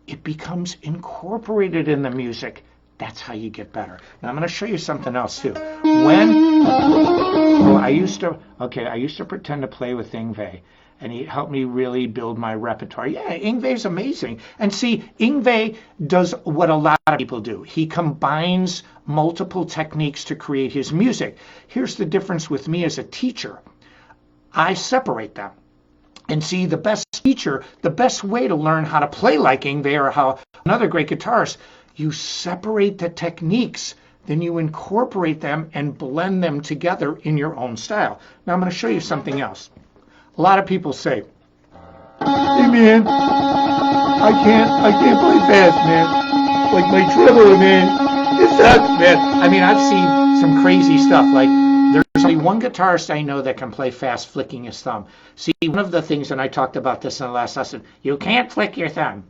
it becomes incorporated in the music. That's how you get better. Now I'm going to show you something else too. I used to pretend to play with Yngwie, and he helped me really build my repertoire. Yeah, Yngwie's amazing. And see, Yngwie does what a lot of people do. He combines multiple techniques to create his music. Here's the difference with me as a teacher. I separate them. And see, the best teacher, the best way to learn how to play like Yngwie or how another great guitarist, you separate the techniques, then you incorporate them and blend them together in your own style. Now I'm going to show you something else. A lot of people say, hey man, I can't play fast, man. Like my treble, man, it sucks, man. I mean, I've seen some crazy stuff. Like, there's only one guitarist I know that can play fast flicking his thumb. See, one of the things, and I talked about this in the last lesson, you can't flick your thumb.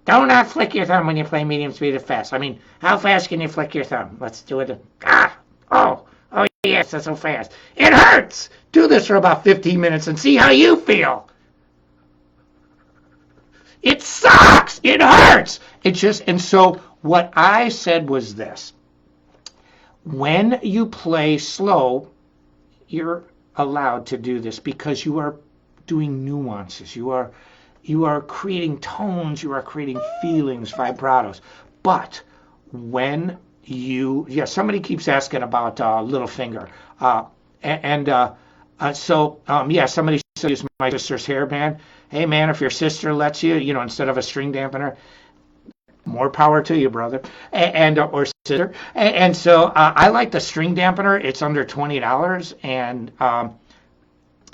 Do not flick your thumb when you play medium speed or fast. I mean, how fast can you flick your thumb? Let's do it. Oh, yes, that's so fast. It hurts. Do this for about 15 minutes and see how you feel. It sucks. It hurts. And so what I said was this. When you play slow, you're allowed to do this because you are doing nuances. You are creating tones. You are creating feelings, vibratos. But when somebody keeps asking about little finger. Somebody says my sister's hairband. Hey, man, if your sister lets you, instead of a string dampener, more power to you, brother, or sister. And so I like the string dampener. It's under $20, and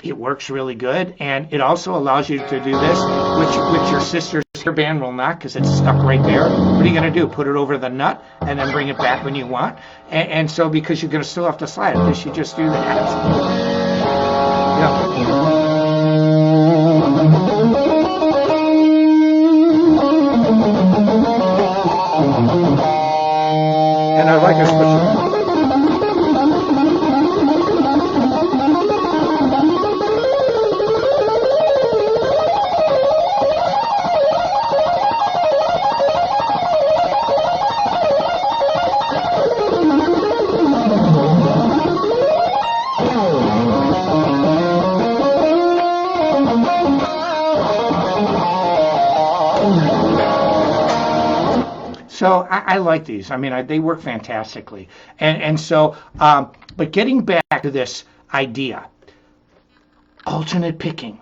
it works really good. And it also allows you to do this with your sister's this hairband will not because it's stuck right there. What are you going to do? Put it over the nut and then bring it back when you want? And so because you're going to still have to slide it, this you just do that. Yeah. And I like especially. So I like these. I mean, they work fantastically. And so, but getting back to this idea, alternate picking,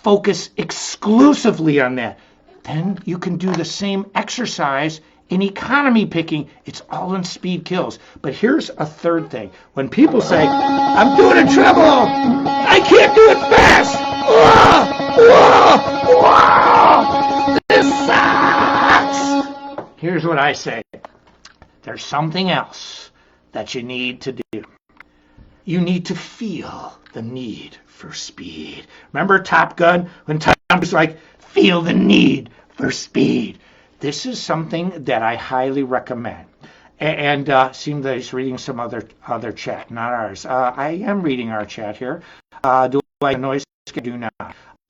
focus exclusively on that. Then you can do the same exercise in economy picking. It's all in speed kills. But here's a third thing. When people say, I'm doing a treble, I can't do it fast. Whoa, whoa, whoa, this sucks. Here's what I say. There's something else that you need to do. You need to feel the need for speed. Remember Top Gun when Tom was like, feel the need for speed. This is something that I highly recommend. And seems that he's reading some other chat, not ours. I am reading our chat here. Do I like noise? Do not.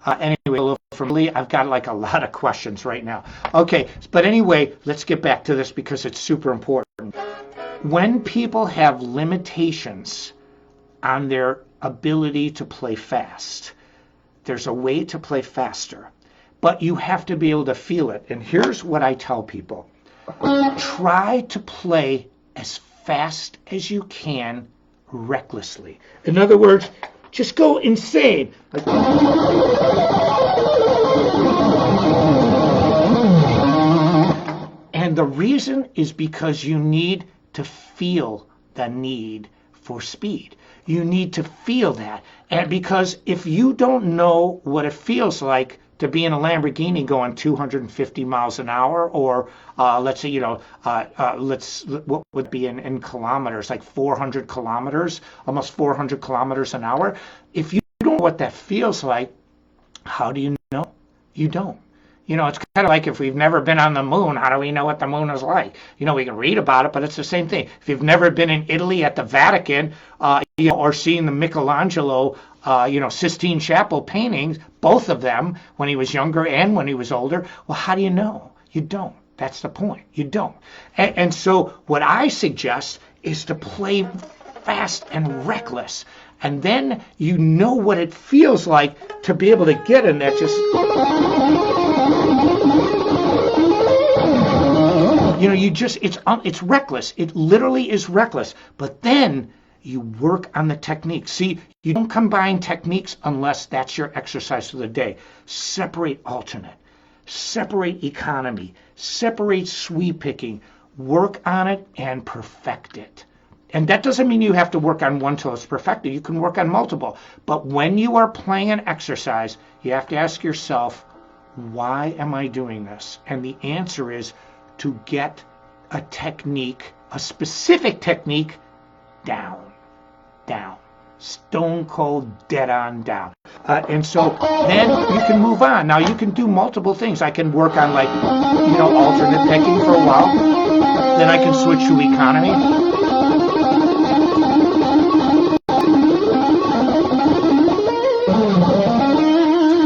Anyway, from Lee, I've got like a lot of questions right now. Okay, but anyway, let's get back to this because it's super important. When people have limitations on their ability to play fast, there's a way to play faster, but you have to be able to feel it. And here's what I tell people. Try to play as fast as you can recklessly. In other words, just go insane. And the reason is because you need to feel the need for speed. You need to feel that. And because if you don't know what it feels like to be in a Lamborghini going 250 miles an hour, or let's say, what would be in kilometers, like 400 kilometers, almost 400 kilometers an hour. If you don't know what that feels like, how do you know? You don't. It's kind of like if we've never been on the moon, how do we know what the moon is like? We can read about it, but it's the same thing. If you've never been in Italy at the Vatican, or seen the Michelangelo, Sistine Chapel paintings, both of them, when he was younger and when he was older, well, how do you know? You don't. That's the point. You don't. And so what I suggest is to play fast and reckless. And then you know what it feels like to be able to get in that just... it's reckless. It literally is reckless. But then you work on the technique. See, you don't combine techniques unless that's your exercise for the day. Separate alternate. Separate economy. Separate sweep picking. Work on it and perfect it. And that doesn't mean you have to work on one till it's perfected. You can work on multiple. But when you are playing an exercise, you have to ask yourself, why am I doing this? And the answer is to get a technique, a specific technique, down. Stone cold, dead on down. And so then you can move on. Now you can do multiple things. I can work on alternate picking for a while. Then I can switch to economy.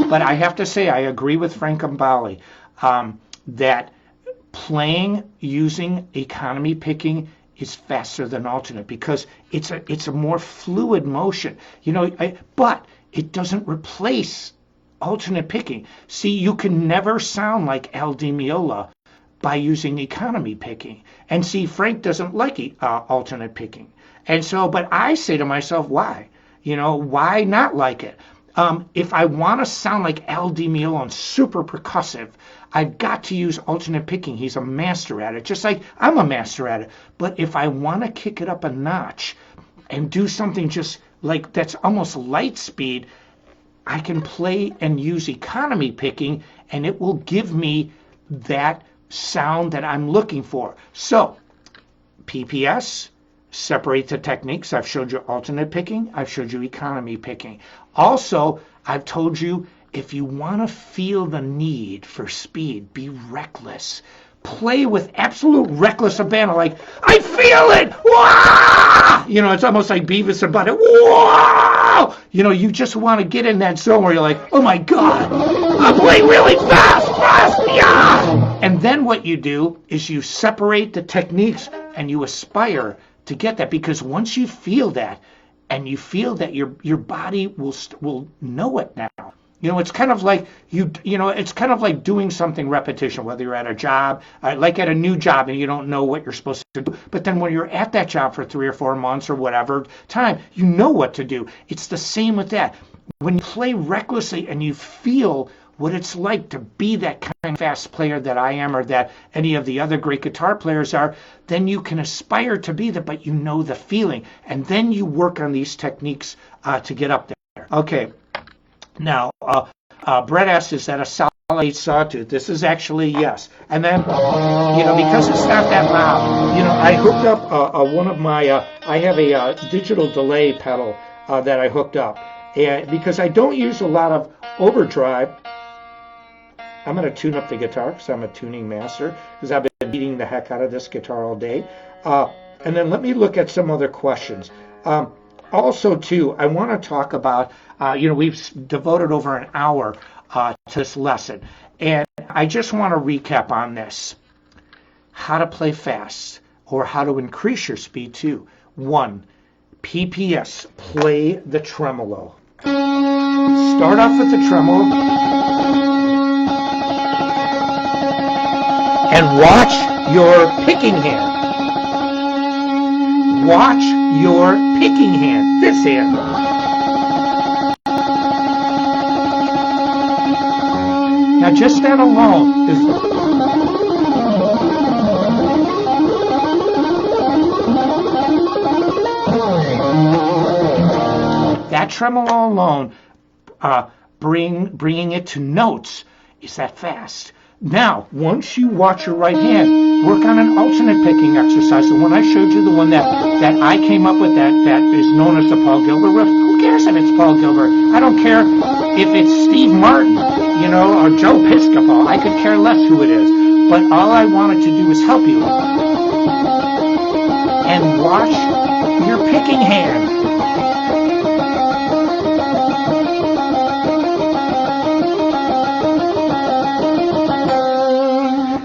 But I have to say, I agree with Frank Gambale that playing using economy picking is faster than alternate because it's a more fluid motion. But it doesn't replace alternate picking. See, you can never sound like Al Di Meola by using economy picking. And see, Frank doesn't like alternate picking. And so, but I say to myself, why? Why not like it? If I want to sound like Al Di Meola and super percussive, I've got to use alternate picking. He's a master at it, just like I'm a master at it. But if I want to kick it up a notch and do something just like that's almost light speed, I can play and use economy picking, and it will give me that sound that I'm looking for. So, PPS, separate the techniques. I've showed you alternate picking. I've showed you economy picking. Also, I've told you if you want to feel the need for speed, be reckless. Play with absolute reckless abandon, like, I feel it! Wah! You know, it's almost like Beavis and Butthead. Whoa! You know, you just want to get in that zone where you're like, oh my God, I'm playing really fast, yeah! And then what you do is you separate the techniques and you aspire to get that, because once you feel that, and you feel that your body will know it now. You know, it's kind of like it's kind of like doing something repetition, whether you're at a job, like at a new job, and you don't know what you're supposed to do. But then when you're at that job for 3 or 4 months or whatever time, you know what to do. It's the same with that. When you play recklessly and you feel what it's like to be that kind of fast player that I am, or that any of the other great guitar players are, then you can aspire to be that, but you know the feeling. And then you work on these techniques to get up there. Okay. Now, Brett asks, is that a solid sawtooth? This is actually yes. And then, because it's not that loud, I hooked up one of my, I have a digital delay pedal that I hooked up. And because I don't use a lot of overdrive, I'm going to tune up the guitar because I'm a tuning master, because I've been beating the heck out of this guitar all day. And then let me look at some other questions. Also, too, I want to talk about, we've devoted over an hour to this lesson. And I just want to recap on this. How to play fast, or how to increase your speed, too. 1, PPS, play the tremolo. Start off with the tremolo. And watch your picking hand. Watch your picking hand, this hand. Now just that alone is... That tremolo alone, bringing it to notes, is that fast. Now, once you watch your right hand, work on an alternate picking exercise. The one I showed you, the one that I came up with, that is known as the Paul Gilbert riff. Who cares if it's Paul Gilbert? I don't care if it's Steve Martin, or Joe Piscopo. I could care less who it is. But all I wanted to do is help you. And watch your picking hand.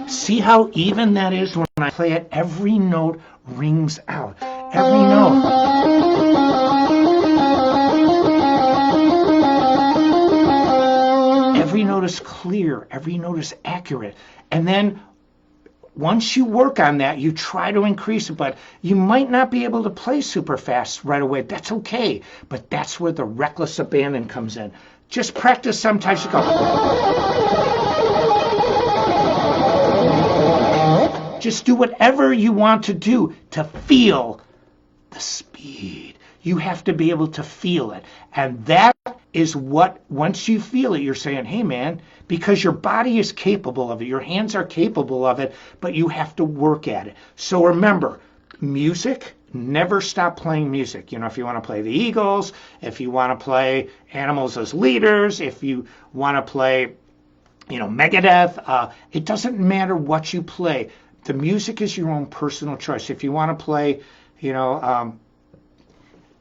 See how even that is when I play it? Every note rings out. Every note. Every note is clear. Every note is accurate. And then once you work on that, you try to increase it, but you might not be able to play super fast right away. That's okay. But that's where the reckless abandon comes in. Just practice sometimes. You go. Just do whatever you want to do to feel the speed. You have to be able to feel it. And that is what, once you feel it, you're saying, hey, man, because your body is capable of it. Your hands are capable of it, but you have to work at it. So remember, music, never stop playing music. If you want to play the Eagles, if you want to play Animals as Leaders, if you want to play, Megadeth, it doesn't matter what you play. The music is your own personal choice. If you want to play,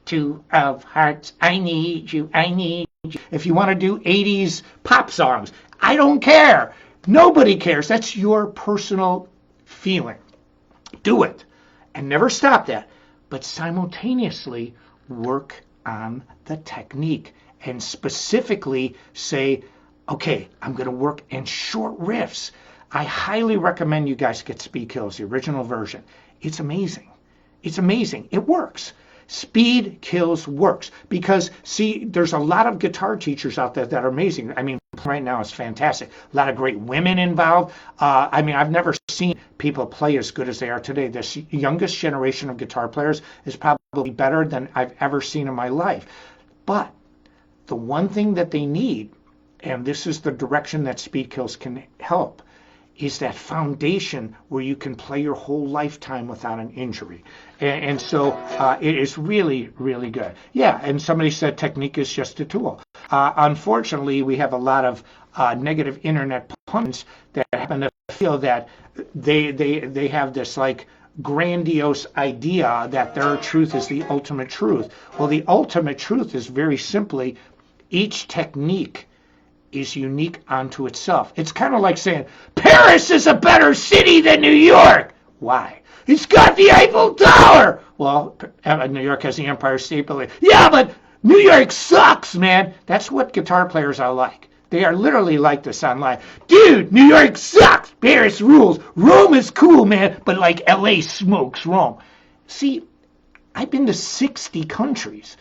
Two of Hearts, I need you, I need you. If you want to do 80s pop songs, I don't care. Nobody cares. That's your personal feeling. Do it. And never stop that. But simultaneously, work on the technique. And specifically say, okay, I'm going to work in short riffs. I highly recommend you guys get Speed Kills, the original version. It's amazing. It's amazing. It works. Speed Kills works. Because, see, there's a lot of guitar teachers out there that are amazing. I mean, right now it's fantastic. A lot of great women involved. I've never seen people play as good as they are today. This youngest generation of guitar players is probably better than I've ever seen in my life. But the one thing that they need, and this is the direction that Speed Kills can help, is that foundation where you can play your whole lifetime without an injury. And so it is really, really good. Yeah, and somebody said technique is just a tool. Unfortunately, we have a lot of negative internet pundits that happen to feel that they have this like grandiose idea that their truth is the ultimate truth. Well, the ultimate truth is very simply each technique is unique unto itself. It's kind of like saying Paris is a better city than New York. Why? It's got the Eiffel Tower. Well, New York has the Empire State Building. Yeah, but New York sucks, man. That's what guitar players are like. They are literally like this online. Dude, New York sucks. Paris rules. Rome is cool, man. But like LA smokes Rome. See, I've been to 60 countries.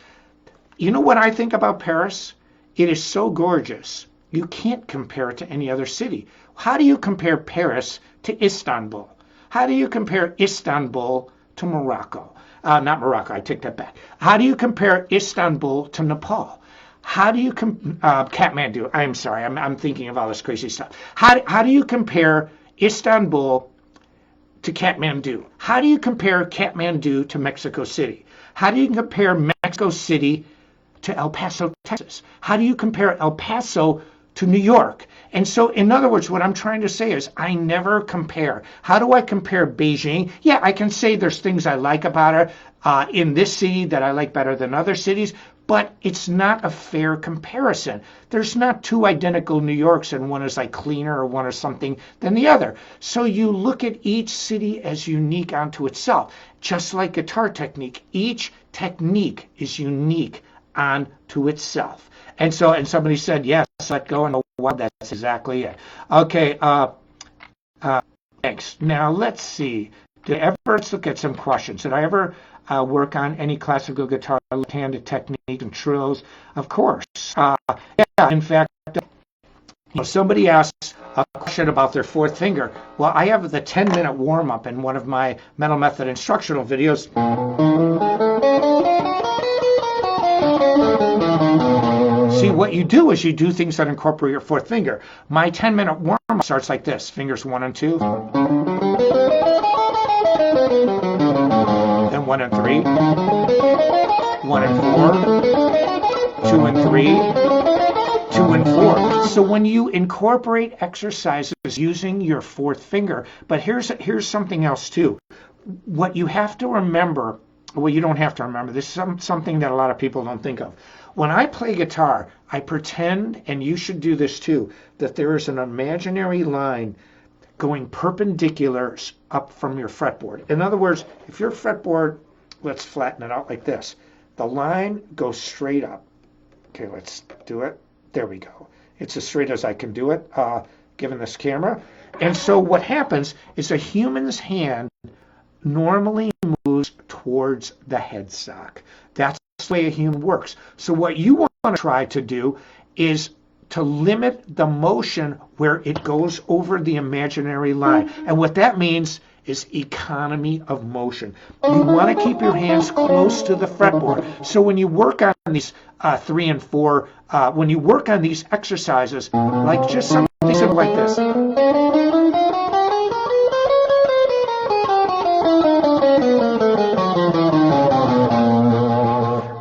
You know what I think about Paris? It is so gorgeous. You can't compare it to any other city. How do you compare Paris to Istanbul? How do you compare Istanbul to Morocco? Not Morocco, I take that back. How do you compare Istanbul to Nepal? How do you Kathmandu? I'm sorry, I'm thinking of all this crazy stuff. How do you compare Istanbul to Kathmandu? How do you compare Kathmandu to Mexico City? How do you compare Mexico City to El Paso, Texas? How do you compare El Paso to New York? And so, in other words, what I'm trying to say is I never compare. How do I compare Beijing? Yeah, I can say there's things I like about it in this city that I like better than other cities, but it's not a fair comparison. There's not two identical New Yorks and one is like cleaner or one is something than the other. So you look at each city as unique unto itself. Just like guitar technique, each technique is unique unto itself. And so, and somebody said, yes, let go and what? That's exactly it. Okay, thanks. Now let's see. Let's look at some questions. Did I ever work on any classical guitar left-handed technique and trills? Of course. Yeah, in fact, somebody asked a question about their fourth finger. Well, I have the 10-minute warm-up in one of my Metal Method instructional videos. See, what you do is you do things that incorporate your fourth finger. My 10-minute warm-up starts like this. Fingers 1 and 2. Then 1 and 3. 1 and 4. 2 and 3. 2 and 4. So when you incorporate exercises using your fourth finger, but here's something else too. What you have to remember, well, you don't have to remember, this is something that a lot of people don't think of. When I play guitar, I pretend, and you should do this too, that there is an imaginary line going perpendicular up from your fretboard. In other words, if your fretboard, let's flatten it out like this. The line goes straight up. Okay, let's do it. There we go. It's as straight as I can do it, given this camera. And so what happens is a human's hand normally moves towards the headstock. That's the way a human works. So what you want to try to do is to limit the motion where it goes over the imaginary line. And what that means is economy of motion. You want to keep your hands close to the fretboard. So when you work on these 3 and 4, when you work on these exercises, like just something simple like this.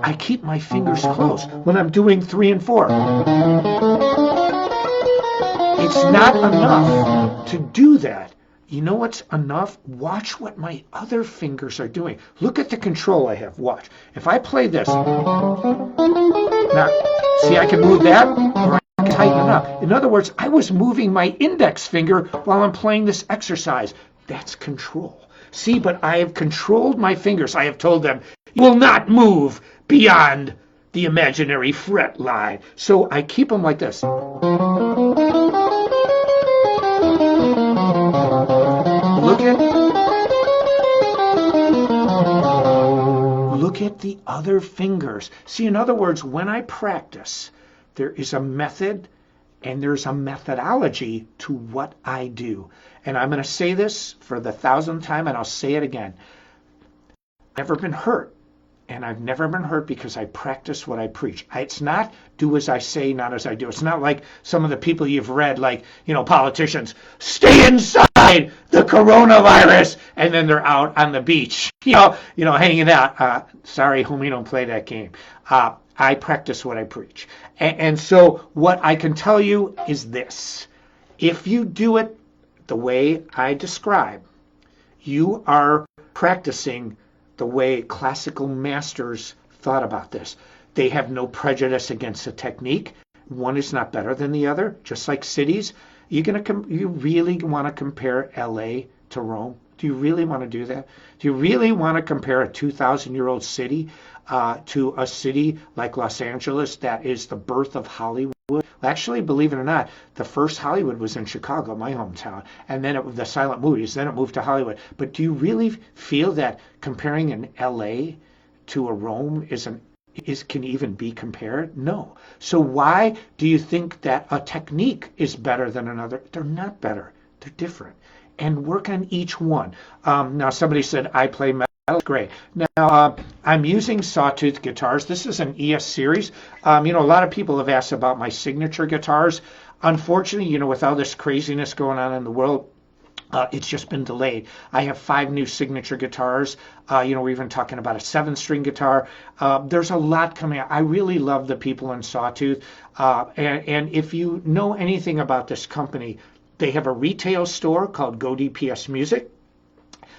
I keep my fingers close when I'm doing 3 and 4. It's not enough to do that. You know what's enough? Watch what my other fingers are doing. Look at the control I have. Watch. If I play this, now, see, I can move that, or I can tighten it up. In other words, I was moving my index finger while I'm playing this exercise. That's control. See, but I have controlled my fingers. I have told them, you will not move beyond the imaginary fret line. So I keep them like this. Look at the other fingers. See, in other words, when I practice, there is a method and there's a methodology to what I do. And I'm going to say this for the 1,000th time, and I've never say it again. I've never been hurt. and I've never been hurt because I practice what I preach. It's not do as I say, not as I do. It's not like some of the people you've read, like, politicians, stay inside the coronavirus, and then they're out on the beach, hanging out. Sorry, homie, don't play that game. I practice what I preach. And so what I can tell you is this. If you do it the way I describe, you are practicing the way classical masters thought about this. They have no prejudice against a technique. One is not better than the other, just like cities. You really want to compare LA to Rome? Do you really want to do that? Do you really want to compare a 2,000-year-old city to a city like Los Angeles that is the birth of Hollywood? Actually, believe it or not, the first Hollywood was in Chicago, my hometown, and then the silent movies, then it moved to Hollywood. But do you really feel that comparing an LA to a Rome can even be compared? No. So why do you think that a technique is better than another? They're not better. They're different. And work on each one. Now, somebody said, I play metal. Great. Now, I'm using Sawtooth Guitars. This is an ES series. A lot of people have asked about my signature guitars. Unfortunately, with all this craziness going on in the world, it's just been delayed. I have 5 new signature guitars. We're even talking about a 7-string guitar. There's a lot coming out. I really love the people in Sawtooth. And if you know anything about this company, they have a retail store called Go DPS Music.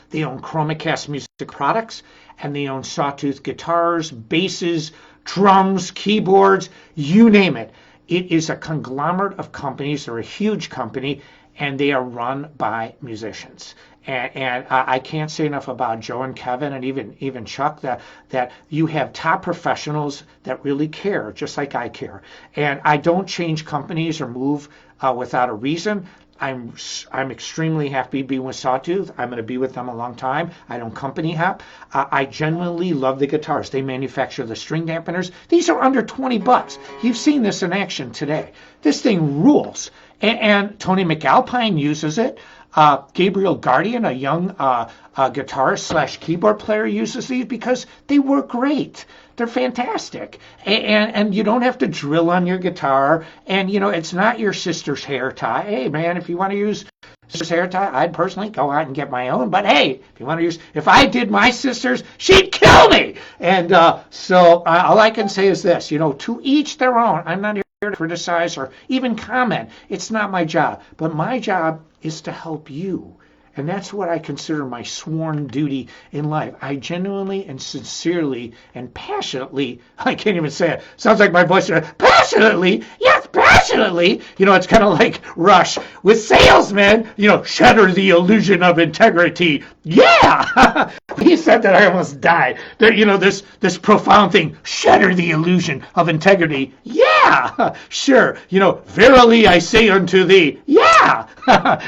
They own Chromacast Music Products, and they own Sawtooth Guitars, basses, drums, keyboards, you name it. It is a conglomerate of companies. They're a huge company, and they are run by musicians. And I can't say enough about Joe and Kevin and even Chuck that you have top professionals that really care, just like I care. And I don't change companies or move without a reason. I'm extremely happy being with Sawtooth. I'm going to be with them a long time. I don't company hop. I genuinely love the guitars. They manufacture the string dampeners. These are under $20. You've seen this in action today. This thing rules. And Tony McAlpine uses it. Gabriel Guardian, a young guitarist / keyboard player, uses these because they work great. They're fantastic. And you don't have to drill on your guitar. And, it's not your sister's hair tie. Hey, man, if you want to use sister's hair tie, I'd personally go out and get my own. But, hey, if I did my sister's, she'd kill me. And so all I can say is this, to each their own. I'm not here to criticize or even comment. It's not my job. But my job is to help you. And that's what I consider my sworn duty in life. I genuinely and sincerely and passionately, I can't even say it, sounds like my voice, passionately, yes, passionately, it's kind of like Rush with salesmen, shatter the illusion of integrity. Yeah! He said that, I almost died. This profound thing, shatter the illusion of integrity. Yeah! Sure. Verily I say unto thee, yeah!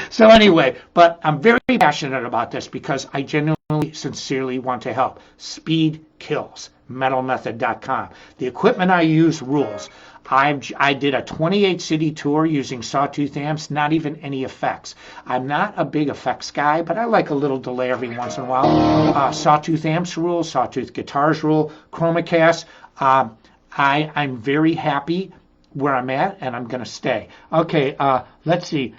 So anyway, but I'm very passionate about this because I genuinely, sincerely want to help. Speed kills. Metalmethod.com. The equipment I use rules. I did a 28-city tour using Sawtooth amps, not even any effects. I'm not a big effects guy, but I like a little delay every once in a while. Sawtooth amps rule, Sawtooth Guitars rule, Chromacast. I'm very happy where I'm at, and I'm going to stay. Okay, let's see.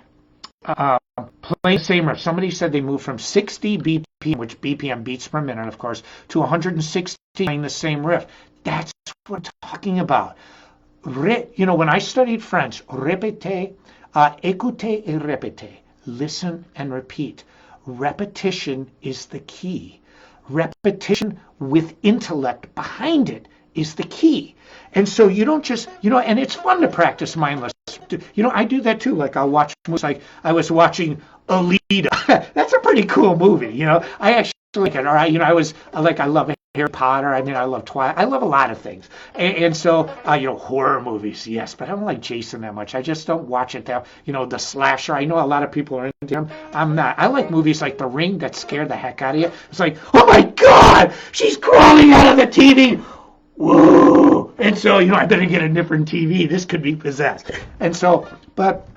Play the same riff. Somebody said they moved from 60 BPM, which BPM beats per minute, of course, to 160 playing the same riff. That's what I'm talking about. When I studied French, répéter, écouter et répéter, listen and repeat. Repetition is the key. Repetition with intellect behind it is the key. And so you don't just, and it's fun to practice mindless. I do that too. Like I'll watch movies like I was watching Alita. That's a pretty cool movie. I actually like it. All right. I love Harry Potter. I love Twilight. I love a lot of things. And so, horror movies, yes, but I don't like Jason that much. I just don't watch it that, the slasher. I know a lot of people are into them. I'm not. I like movies like The Ring that scare the heck out of you. It's like, oh my God, she's crawling out of the TV. Whoa. And so, I better get a different TV. This could be possessed. And so, but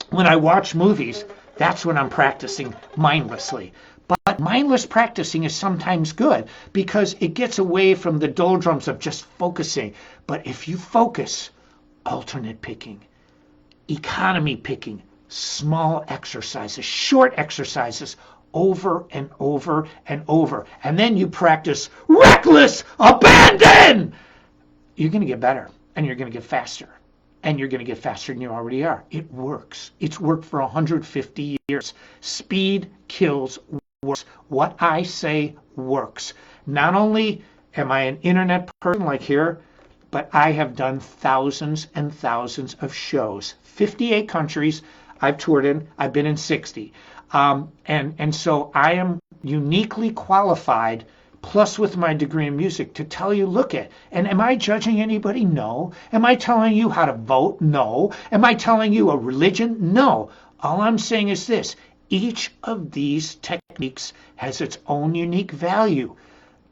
when I watch movies, that's when I'm practicing mindlessly. But mindless practicing is sometimes good because it gets away from the doldrums of just focusing. But if you focus, alternate picking, economy picking, small exercises, short exercises, over and over and over. And then you practice reckless abandon. You're going to get better and you're going to get faster. And you're going to get faster than you already are. It works. It's worked for 150 years. Speed kills works. What I say works. Not only am I an internet person like here, but I have done thousands and thousands of shows. 58 countries I've toured in. I've been in 60. And so I am uniquely qualified, plus with my degree in music, to tell you, look at. And am I judging anybody? No. Am I telling you how to vote? No. Am I telling you a religion? No. All I'm saying is this. Each of these techniques has its own unique value.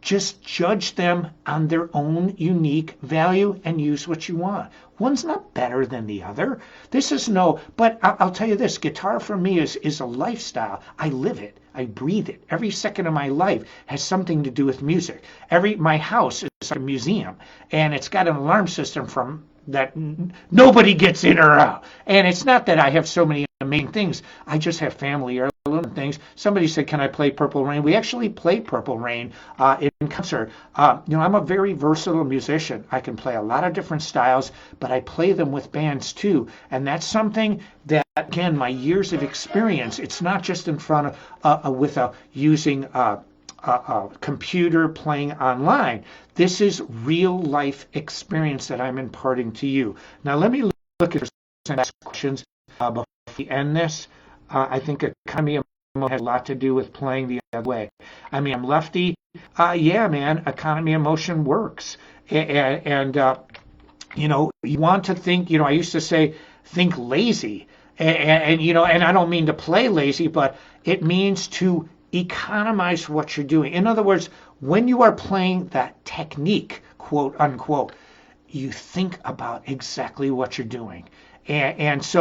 Just judge them on their own unique value and use what you want. One's not better than the other. This is no, but I'll tell you this, guitar for me is a lifestyle. I live it. I breathe it. Every second of my life has something to do with music. My house is like a museum, and it's got an alarm system from that nobody gets in or out. And it's not that I have so many amazing things. I just have family heirloom things. Somebody said, can I play Purple Rain? We actually play Purple Rain in concert. I'm a very versatile musician. I can play a lot of different styles, but I play them with bands too. And that's something that, again, my years of experience, it's not just in front of using a computer playing online. This is real life experience that I'm imparting to you. Now let me look at some questions before we end this. I think economy has a lot to do with playing the other way. I mean, I'm lefty. Yeah, man, economy of motion works. And you want to think, I used to say, think lazy. And I don't mean to play lazy, but it means to economize what you're doing. In other words, when you are playing that technique, quote unquote, you think about exactly what you're doing. This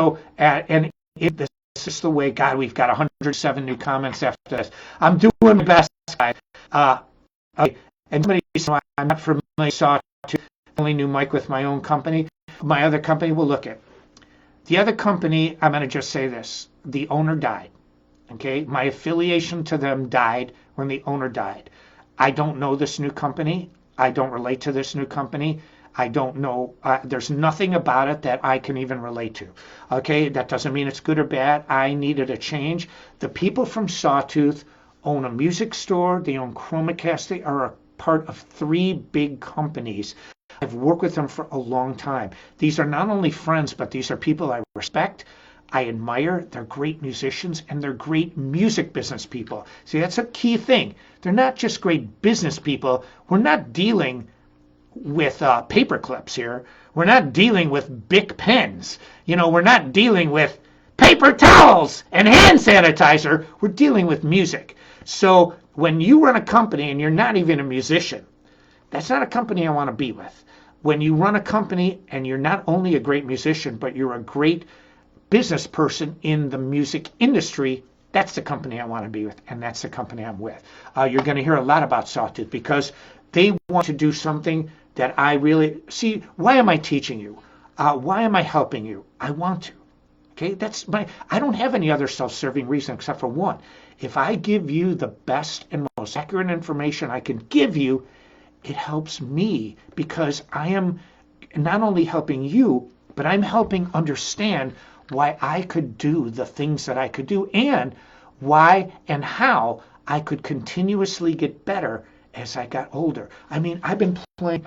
is the way, God, we've got 107 new comments after this. I'm doing my best, guys. Okay. And somebody said, I'm not familiar, Sawtooth, only new mic with my own company. My other company, well, look at. The other company, I'm going to just say this. The owner died. Okay, my affiliation to them died when the owner died. I don't know this new company. I don't relate to this new company. I don't know. There's nothing about it that I can even relate to. Okay, that doesn't mean it's good or bad. I needed a change. The people from Sawtooth own a music store. They own Chromacast. They are a part of 3 big companies. I've worked with them for a long time. These are not only friends, but these are people I respect. I admire. They're great musicians and they're great music business people. See, that's a key thing. They're not just great business people. We're not dealing with paper clips here. We're not dealing with Bic pens. We're not dealing with paper towels and hand sanitizer. We're dealing with music. So when you run a company and you're not even a musician, that's not a company I want to be with. When you run a company and you're not only a great musician, but you're a great business person in the music industry, that's the company I want to be with, and that's the company I'm with. You're going to hear a lot about Sawtooth because they want to do something that I really see. Why am I teaching you? Why am I helping you? I want to. Okay, I don't have any other self-serving reason except for one. If I give you the best and most accurate information I can give you, it helps me because I am not only helping you, but I'm helping understand why I could do the things that I could do and why and how I could continuously get better as I got older. I mean, I've been playing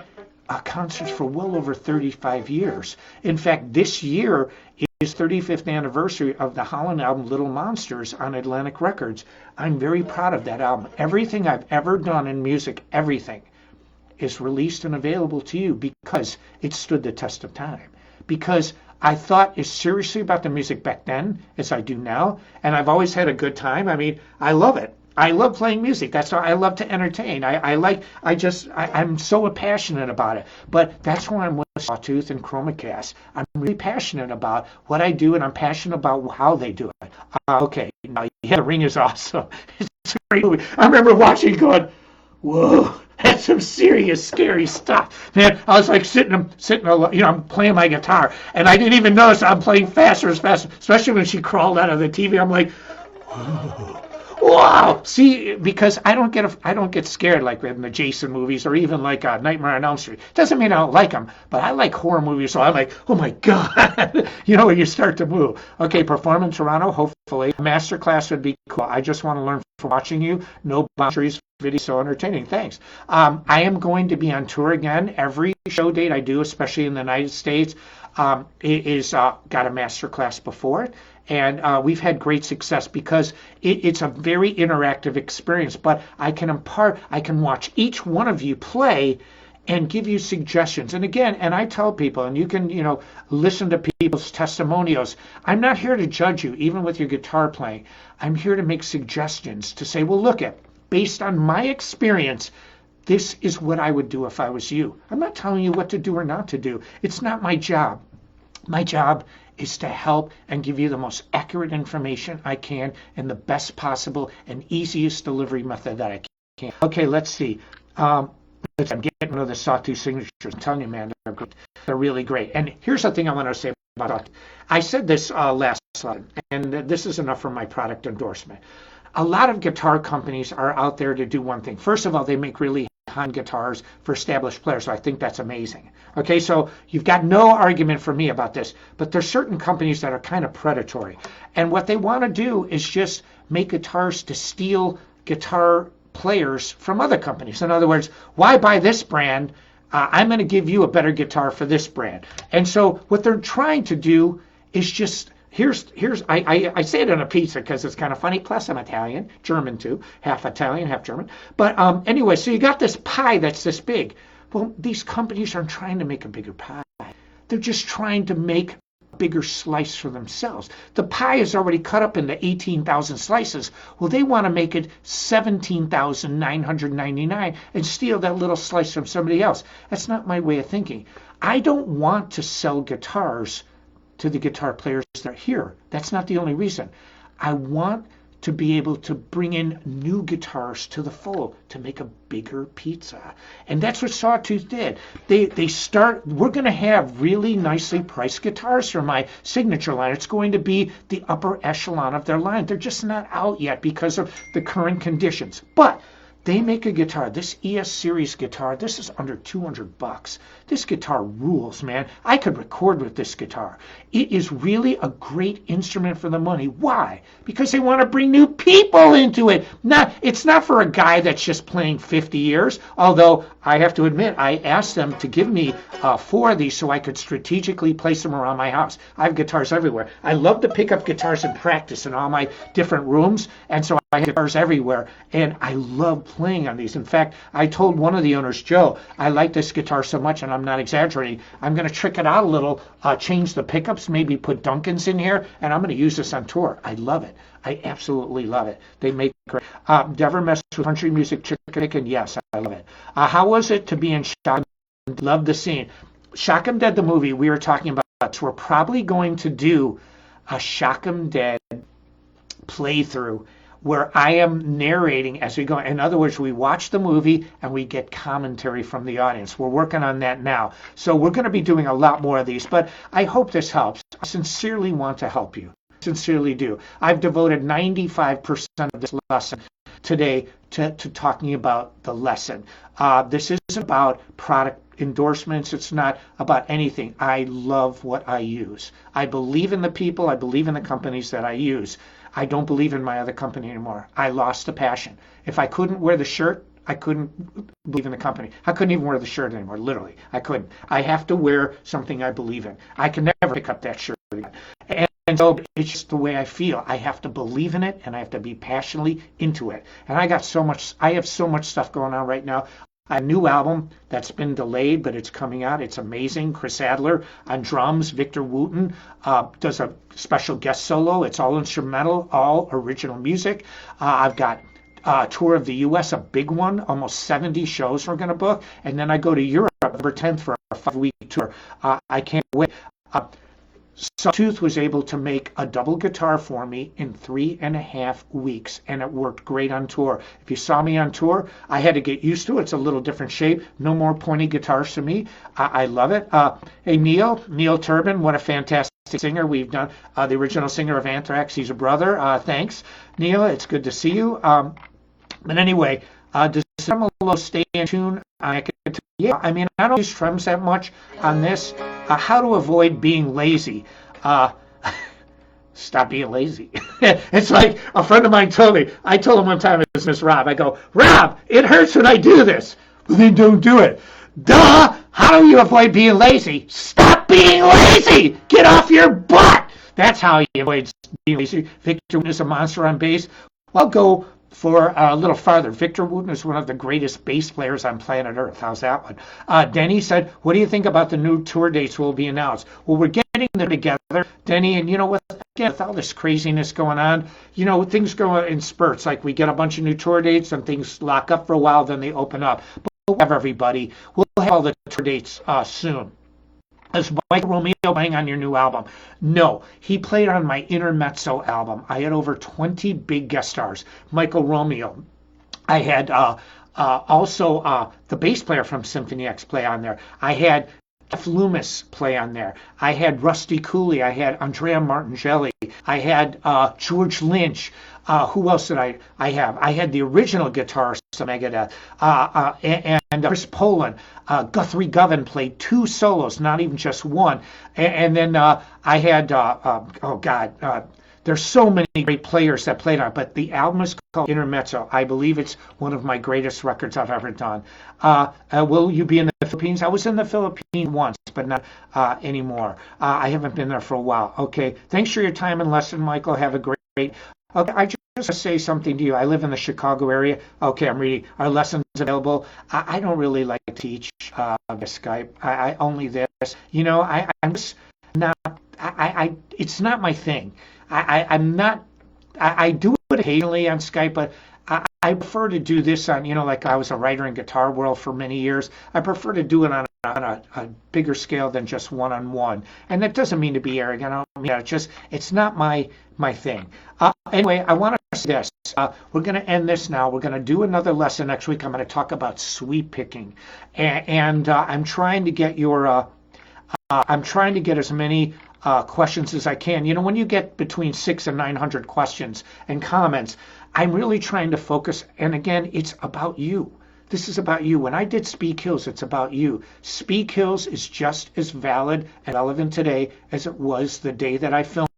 concerts for well over 35 years. In fact, this year is 35th anniversary of the Holland album Little Monsters on Atlantic Records. I'm very proud of that album. Everything I've ever done in music, everything, is released and available to you because it stood the test of time. Because I thought as seriously about the music back then as I do now, and I've always had a good time. I mean, I love it. I love playing music. That's why I love to entertain. I'm so passionate about it. But that's why I'm with Sawtooth and Chromacast. I'm really passionate about what I do, and I'm passionate about how they do it. Okay, now yeah, the ring is awesome. It's It's a great movie. I remember watching it going, whoa, that's some serious, scary stuff. Man, I was like sitting, I'm playing my guitar, and I didn't even notice I'm playing faster and faster, especially when she crawled out of the TV. I'm like, whoa. Wow! See, because I don't get scared like in the Jason movies or even like Nightmare on Elm Street. Doesn't mean I don't like them, but I like horror movies, so I'm like, oh my god! When you start to move. Okay, perform in Toronto, hopefully. Masterclass would be cool. I just want to learn from watching you. No boundaries. Video so entertaining. Thanks. I am going to be on tour again. Every show date I do, especially in the United States, it is got a masterclass before it. And we've had great success because it's a very interactive experience. But I can watch each one of you play and give you suggestions. And again, and I tell people, and you can, listen to people's testimonials. I'm not here to judge you, even with your guitar playing. I'm here to make suggestions to say, well, look based on my experience, this is what I would do if I was you. I'm not telling you what to do or not to do. It's not my job. My job is to help and give you the most accurate information I can in the best possible and easiest delivery method that I can. Okay, let's see. I'm getting one of the Sawtooth signatures. I'm telling you, man, they're great. They're really great. And here's the thing I want to say about Sawtooth. I said this last slide, and this is enough for my product endorsement. A lot of guitar companies are out there to do one thing. First of all, they make really high-end guitars for established players, so I think that's amazing. Okay, so you've got no argument for me about this, but there's certain companies that are kind of predatory. And what they want to do is just make guitars to steal guitar players from other companies. In other words, why buy this brand? I'm going to give you a better guitar for this brand. And so what they're trying to do is just I say it on a pizza because it's kind of funny. Plus, I'm Italian, German too, half Italian, half German. But anyway, so you got this pie that's this big. Well, these companies aren't trying to make a bigger pie. They're just trying to make a bigger slice for themselves. The pie is already cut up into 18,000 slices. Well, they want to make it 17,999 and steal that little slice from somebody else. That's not my way of thinking. I don't want to sell guitars to the guitar players that are here. That's not the only reason. I want to be able to bring in new guitars to the fold to make a bigger pizza. And that's what Sawtooth did. We're going to have really nicely priced guitars for my signature line. It's going to be the upper echelon of their line. They're just not out yet because of the current conditions. But they make a guitar, this ES series guitar, this is under $200. This guitar rules, man. I could record with this guitar. It is really a great instrument for the money. Why? Because they want to bring new people into it. It's not for a guy that's just playing 50 years, although I have to admit, I asked them to give me 4 of these so I could strategically place them around my house. I have guitars everywhere. I love to pick up guitars and practice in all my different rooms, and so I have guitars everywhere, and I love playing on these. In fact, I told one of the owners, Joe, I like this guitar so much, and I'm not exaggerating, I'm going to trick it out a little, change the pickups, maybe put Duncans in here, and I'm going to use this on tour. I love it. I absolutely love it. They make great. Never messed with country music chicken? Yes, I love it. How was it to be in Shock 'em? Love the scene. Shock 'em Dead, the movie we were talking about. So we're probably going to do a Shock 'em Dead playthrough where I am narrating as we go. In other words, we watch the movie and we get commentary from the audience. We're working on that now. So we're going to be doing a lot more of these, but I hope this helps. I sincerely want to help you. Sincerely do. I've devoted 95% of this lesson today to talking about the lesson. This isn't about product endorsements. It's not about anything. I love what I use. I believe in the people. I believe in the companies that I use. I don't believe in my other company anymore. I lost the passion. If I couldn't wear the shirt, I couldn't believe in the company. I couldn't even wear the shirt anymore, literally. I couldn't. I have to wear something I believe in. I can never pick up that shirt again. And so it's just the way I feel. I have to believe in it, and I have to be passionately into it. And I have so much stuff going on right now. A new album that's been delayed, but it's coming out. It's amazing. Chris Adler on drums. Victor Wooten does a special guest solo. It's all instrumental, all original music. I've got a tour of the U.S., a big one, almost 70 shows we're going to book. And then I go to Europe November 10th for a 5-week tour. I can't wait. Sawtooth was able to make a double guitar for me in 3.5 weeks, and it worked great on tour. If you saw me on tour, I had to get used to it. It's a little different shape. No more pointy guitars to me. I love it. Hey, Neil Turbin, what a fantastic singer. We've done the original singer of Anthrax. He's a brother. Thanks, Neil. It's good to see you. But anyway, does tremolo stay in tune? Yeah, I mean, I don't use trems that much on this. How to avoid being lazy. Stop being lazy. It's like a friend of mine told me. I told him one time, it's Miss Rob. I go, Rob, it hurts when I do this. Well, then don't do it. Duh! How do you avoid being lazy? Stop being lazy! Get off your butt! That's how you avoid being lazy. Victor Wooten is a monster on bass. Well, I'll go for a little farther. Victor Wooten is one of the greatest bass players on planet Earth. How's that one? Denny said, what do you think about the new tour dates will be announced? Well, we're getting them together, Denny, and you know what? Again, with all this craziness going on, you know, things go in spurts. Like we get a bunch of new tour dates and things lock up for a while, then they open up. But we'll have everybody. We'll have all the tour dates soon. Is Mike Romeo playing on your new album? No, he played on my Intermezzo album. I had over 20 big guest stars. Michael Romeo. I had also the bass player from Symphony X play on there. I had Jeff Loomis play on there. I had Rusty Cooley. I had Andrea Martingelli. I had George Lynch. Who else did I have? I had the original guitarist of Megadeth, and Chris Poland. Guthrie Govan played 2 solos, not even just one. And then I had, there's so many great players that played on it, but the album is called Intermezzo. I believe it's one of my greatest records I've ever done. Will you be in the Philippines? I was in the Philippines once, but not anymore. I haven't been there for a while. Okay, thanks for your time and lesson, Michael. Have a great. Okay, I just want to say something to you. I live in the Chicago area. Okay, I'm reading. Our lessons available. I don't really like to teach Skype. I only this. You know, I'm just not. It's not my thing. I'm not. I do it occasionally on Skype, but I prefer to do this on, you know, like I was a writer in Guitar World for many years. I prefer to do it on a bigger scale than just one-on-one. And that doesn't mean to be arrogant. I don't mean it's not my thing. Anyway, I want to say this. We're going to end this now. We're going to do another lesson next week. I'm going to talk about sweep picking. And I'm trying to get I'm trying to get as many questions as I can. You know, when you get between 600 and 900 questions and comments, I'm really trying to focus. And again, it's about you. This is about you. When I did Speed Kills, it's about you. Speed Kills is just as valid and relevant today as it was the day that I filmed.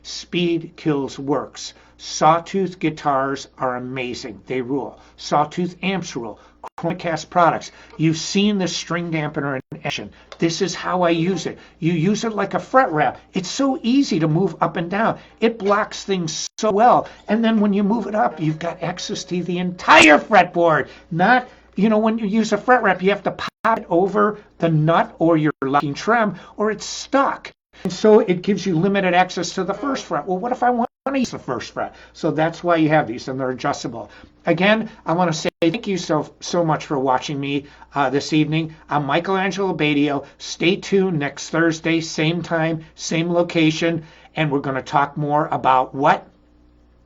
Speed Kills works. Sawtooth guitars are amazing. They rule. Sawtooth amps rule. Chromacast products. You've seen the string dampener in action. This is how I use it. You use it like a fret wrap. It's so easy to move up and down. It blocks things so well. And then when you move it up, you've got access to the entire fretboard. Not, you know, when you use a fret wrap, you have to pop it over the nut or your locking trem, or it's stuck. And so it gives you limited access to the first fret. Well, what if I want to use the first fret? So that's why you have these, and they're adjustable. Again, I want to say thank you so much for watching me this evening. I'm Angelo Batio. Stay tuned next Thursday, same time, same location, and we're going to talk more about what?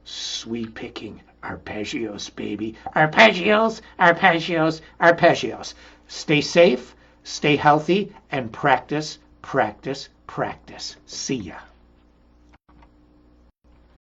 Sweep picking. Arpeggios, baby. Arpeggios, arpeggios, arpeggios. Stay safe, stay healthy, and practice, practice, practice. See ya.